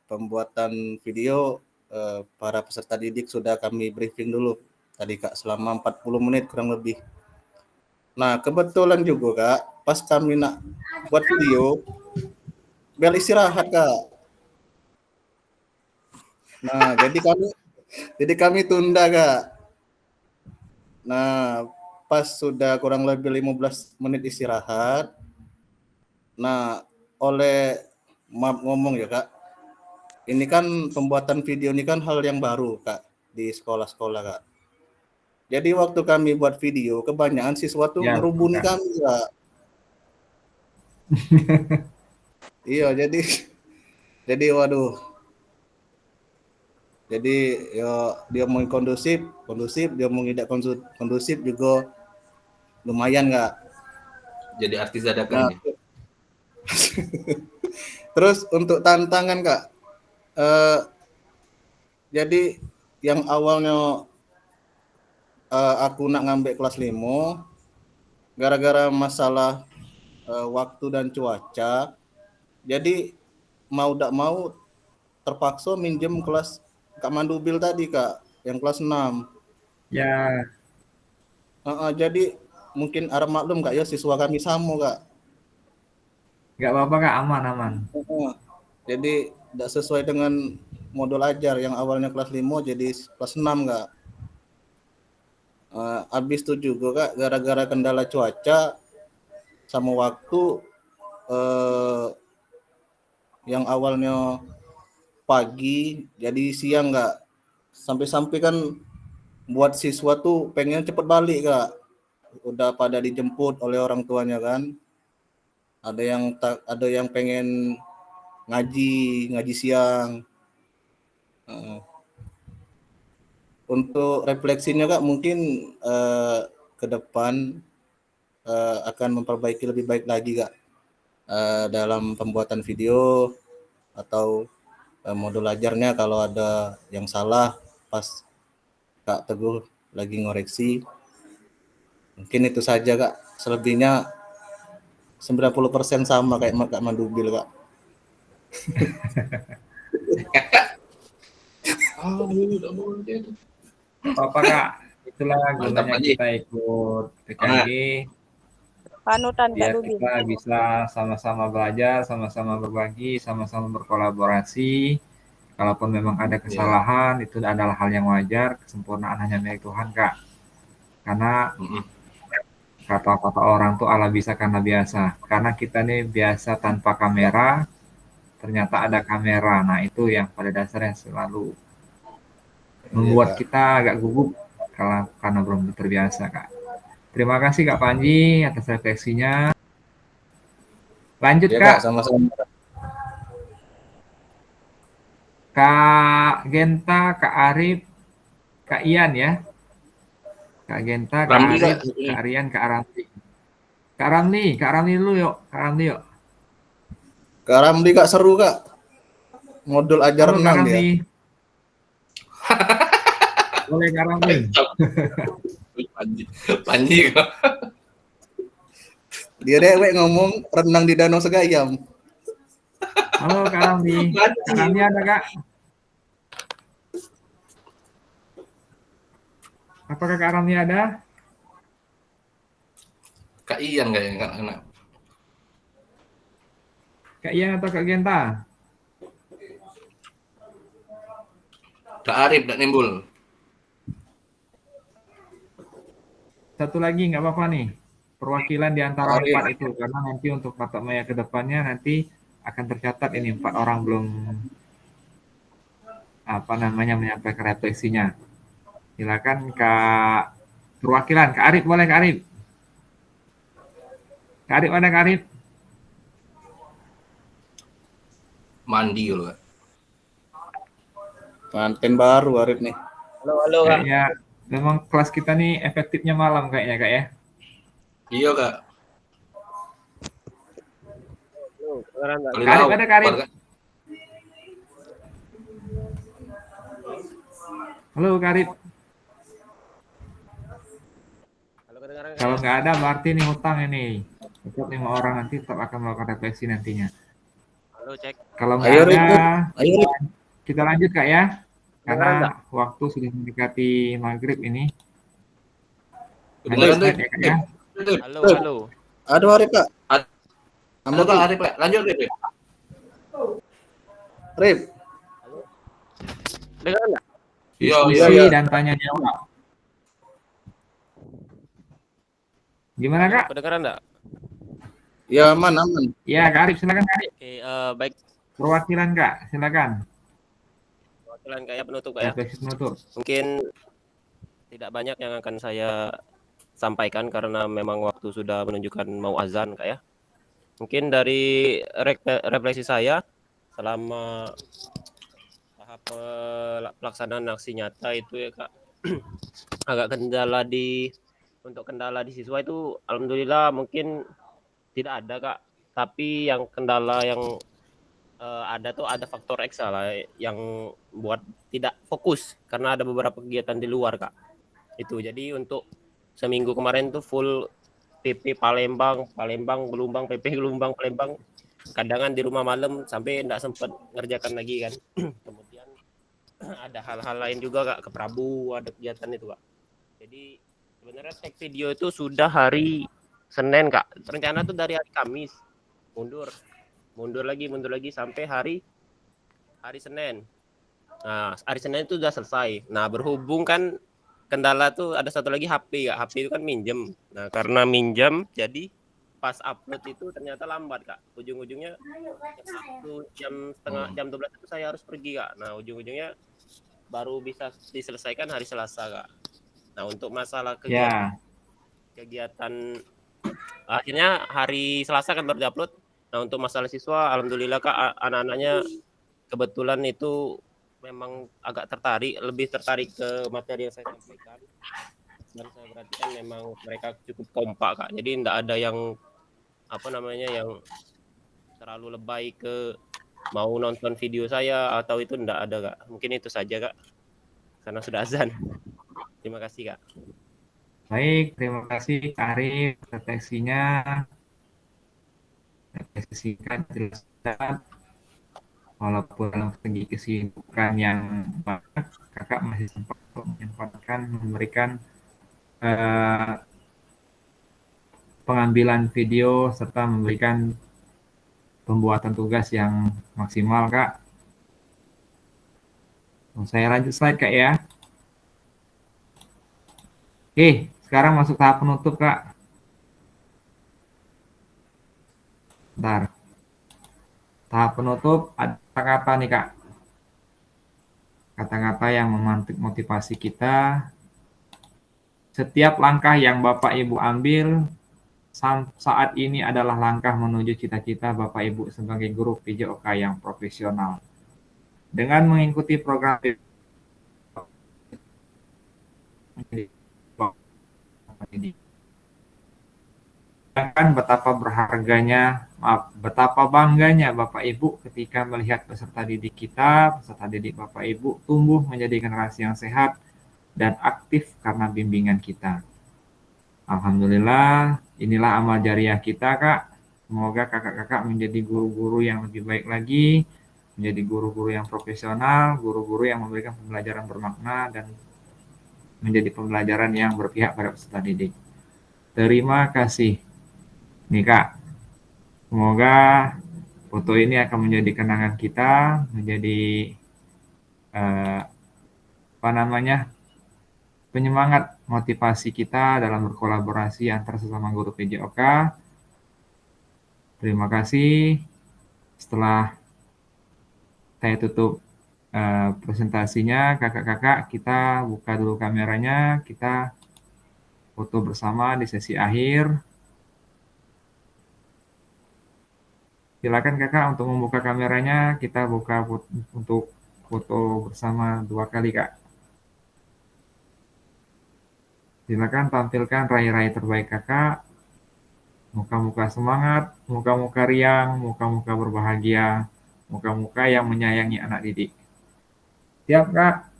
pembuatan video para peserta didik sudah kami briefing dulu tadi Kak selama 40 menit kurang lebih. Nah, kebetulan juga Kak, pas kami nak buat video bel istirahat Kak. Nah, jadi kami tunda Kak. Nah, pas sudah kurang lebih 15 menit istirahat. Nah, maaf ngomong ya Kak. Ini kan pembuatan video ini kan hal yang baru Kak di sekolah-sekolah Kak. Jadi waktu kami buat video, kebanyakan siswa tuh Ya, ngerubuni Kak. kami Kak. Iya, jadi waduh. Jadi ya dia mau kondusif, dia mau tidak kondusif juga lumayan Kak. Jadi artis dadakan nih. Terus untuk tantangan Kak, jadi yang awalnya aku nak ngambil kelas 5, gara-gara masalah waktu dan cuaca, jadi mau tidak mau terpaksa minjem kelas Kak Mandubil tadi Kak, yang kelas 6. Ya. Jadi mungkin harap maklum Kak ya, siswa kami sama Kak. Nggak apa-apa Kak, aman. Jadi tidak sesuai dengan modul ajar yang awalnya kelas 5 jadi kelas 6 Kak. Habis itu juga Kak, gara-gara kendala cuaca sama waktu yang awalnya pagi jadi siang Kak. Sampai-sampai kan buat siswa tuh pengen cepet balik Kak. Udah pada dijemput oleh orang tuanya kan. Ada yang pengen ngaji siang. Untuk refleksinya Kak, mungkin ke depan akan memperbaiki lebih baik lagi Kak dalam pembuatan video atau modul ajarnya. Kalau ada yang salah pas Kak Teguh lagi ngoreksi, mungkin itu saja Kak. Selebihnya 90% sama kayak Kak Mandubil Kak. Apa Kak, itulah gunanya kita ikut PKG. Panutan Kak Biar Dubi. kita bisa sama-sama belajar, sama-sama berbagi, sama-sama berkolaborasi. Kalaupun memang ada kesalahan, itu adalah hal yang wajar. Kesempurnaan hanya milik Tuhan Kak. Karena kata-kata orang tuh ala bisa karena biasa. Karena kita nih biasa tanpa kamera, ternyata ada kamera. Nah itu yang pada dasarnya selalu membuat kita agak gugup karena belum terbiasa Kak. Terima kasih Kak Panji atas refleksinya. Lanjut Ya, Kak. sama-sama. Kak Genta, Kak Arif, Kak Ian ya. Kak Genta, Kak Ramli Arif, Kak. Kak Rian, Kak Ramli. Kak Ramli dulu yuk, Kak Ramli yuk. Kak Ramli Kak seru Kak. Modul ajar Halo Kak renang dia. Ramli. Boleh Kak Ramli. Panji Kak. Dia dewek ngomong renang di Danau Segayam. Halo Kak Ramli. Kak Ramli ada Kak? Apakah Kak Ramli ada? Kak Ian kayaknya Kak anak. Kak Ian atau Kak Genta? Kak Arif tak nimbul. Satu lagi nggak apa-apa nih. Perwakilan di antara Arif. 4 itu. Karena nanti untuk Bapak Maya ke depannya nanti akan tercatat ini 4 orang belum menyampaikan refleksinya. Silakan Kak perwakilan, Kak Arif boleh Kak Arif. Kak Arif ada Kak Arif? Mandi loh Kak. Pengantin baru Arif nih. Halo Kak. Kayaknya memang kelas kita nih efektifnya malam kayaknya Kak ya. Iya Kak. Kak Arif ada Kak Arif? Halo Kak Arif. Kalau nggak ada berarti nih hutang ini. Tetap 5 orang nanti tetap akan melakukan refleksi nantinya. Halo cek. Kalau nggak Ayo, ada, Ayo. kita lanjut Kak ya. Karena waktu sudah mendekati maghrib ini. Lanjut slide ya Kak ya. Halo. Aduh Arif Kak. Halo Kak Arif Kak. Lanjut Arif. Arif. Dengar nggak? Diskusi dan tanya jawab. Gimana Kak? Kedengaran nggak? Ya aman. Ya Kak Arif, silakan Kak Arif. Oke, baik. Perwakilan Kak, silakan. Perwakilan kayak penutup Kak ya. Refleksi penutup. Mungkin tidak banyak yang akan saya sampaikan karena memang waktu sudah menunjukkan mau azan Kak ya. Mungkin dari refleksi saya selama tahap pelaksanaan aksi nyata itu ya Kak, agak untuk kendala di siswa itu alhamdulillah mungkin tidak ada Kak, tapi yang kendala yang ada tuh ada faktor X lah yang buat tidak fokus karena ada beberapa kegiatan di luar Kak. Itu jadi untuk seminggu kemarin tuh full PP Palembang, Gelombang, PP Gelombang, Palembang. Kadangan di rumah malam sampai enggak sempat ngerjakan lagi kan. Kemudian ada hal-hal lain juga Kak, ke Prabu ada kegiatan itu Kak. Jadi sebenarnya tag video itu sudah hari Senin Kak. Rencana tuh dari hari Kamis. Mundur lagi sampai hari Senin. Nah, hari Senin itu sudah selesai. Nah, berhubung kan kendala tuh ada satu lagi HP Kak. HP itu kan minjem. Nah, karena minjem jadi pas upload itu ternyata lambat Kak. Ujung-ujungnya jam 12 itu saya harus pergi Kak. Nah, ujung-ujungnya baru bisa diselesaikan hari Selasa Kak. Nah, untuk masalah kegiatan akhirnya hari Selasa kan baru diupload. Nah, untuk masalah siswa alhamdulillah Kak, anak-anaknya kebetulan itu memang agak lebih tertarik ke materi yang saya sampaikan. Dan saya perhatikan memang mereka cukup kompak Kak. Jadi tidak ada yang yang terlalu lebay ke mau nonton video saya atau itu tidak ada Kak. Mungkin itu saja Kak. Karena sudah azan. Terima kasih Kak. Baik, terima kasih Kak Arif refleksinya. Refleksikan jelaskan. Walaupun dalam segi kesibukan yang banyak, kakak masih sempat menyempatkan memberikan pengambilan video serta memberikan pembuatan tugas yang maksimal Kak. Saya lanjut slide Kak ya. Oke, sekarang masuk tahap penutup Kak. Bentar. Tahap penutup ada kata-kata nih Kak. Kata-kata yang memantik motivasi kita. Setiap langkah yang Bapak Ibu ambil saat ini adalah langkah menuju cita-cita Bapak Ibu sebagai guru PJOK yang profesional. Dengan mengikuti program betapa berharganya, betapa bangganya Bapak Ibu ketika melihat peserta didik kita, peserta didik Bapak Ibu tumbuh menjadi generasi yang sehat dan aktif karena bimbingan kita. Alhamdulillah, inilah amal jariah kita, Kak. Semoga kakak-kakak menjadi guru-guru yang lebih baik lagi, menjadi guru-guru yang profesional, guru-guru yang memberikan pembelajaran bermakna dan menjadi pembelajaran yang berpihak pada peserta didik. Terima kasih. Nih Kak, semoga foto ini akan menjadi kenangan kita, menjadi penyemangat motivasi kita dalam berkolaborasi antar sesama guru PJOK. Terima kasih. Setelah saya tutup presentasinya, kakak-kakak kita buka dulu kameranya, kita foto bersama di sesi akhir. Silakan kakak untuk membuka kameranya, kita buka untuk foto bersama 2 kali Kak. Silakan tampilkan raih-raih terbaik kakak, muka-muka semangat, muka-muka riang, muka-muka berbahagia, muka-muka yang menyayangi anak didik. Siap Kak?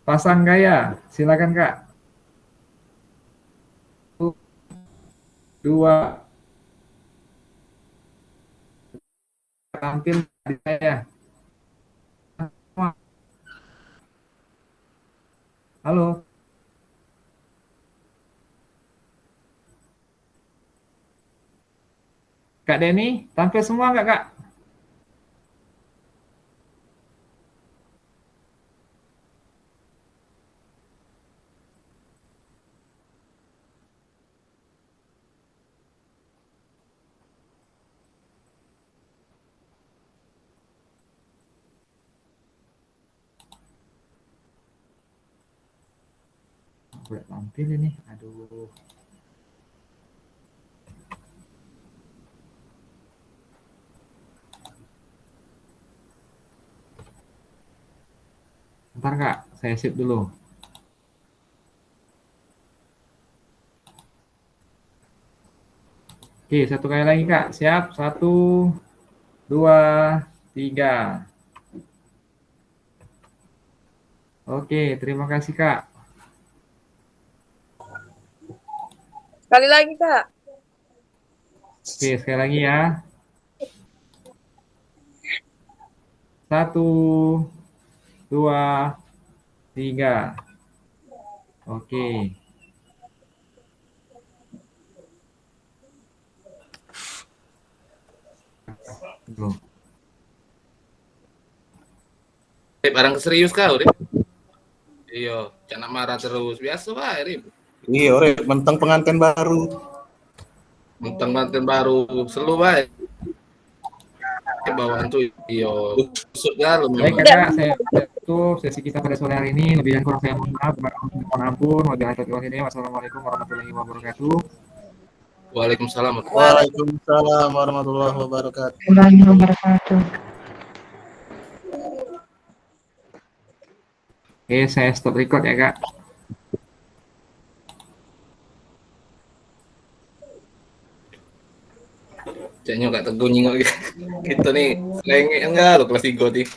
Pasang gaya, silakan Kak. 2 tampil di saya. Halo. Kak Denny, tampil semua nggak Kak? Udah tampil ini, aduh. Bentar Kak, saya sip dulu. Oke, 1 kali lagi Kak, siap? 1, 2, 3. Oke, terima kasih Kak. Sekali lagi, Kak. Oke, sekali lagi ya. 1, 2, 3. Oke. Belum. Barang serius kau, Rip. Iya, jangan marah terus. Biasa wae, Rip. Iya, Rip, mentang pengantin baru. Mentang pengantin baru, selu wae. Bawaan tuh iya, maksudnya Baik Kakak, saya tutup sesi kita pada sore hari ini. Lebih dan kurang saya mohon maaf, mohon ampun. Wassalamualaikum warahmatullahi wabarakatuh. Waalaikumsalam. Waalaikumsalam warahmatullahi wabarakatuh. Oke, saya stop record ya Kak. Jangan nggak teguh nyingok gitu nih. Lengek enggak lo kelas 3 nih.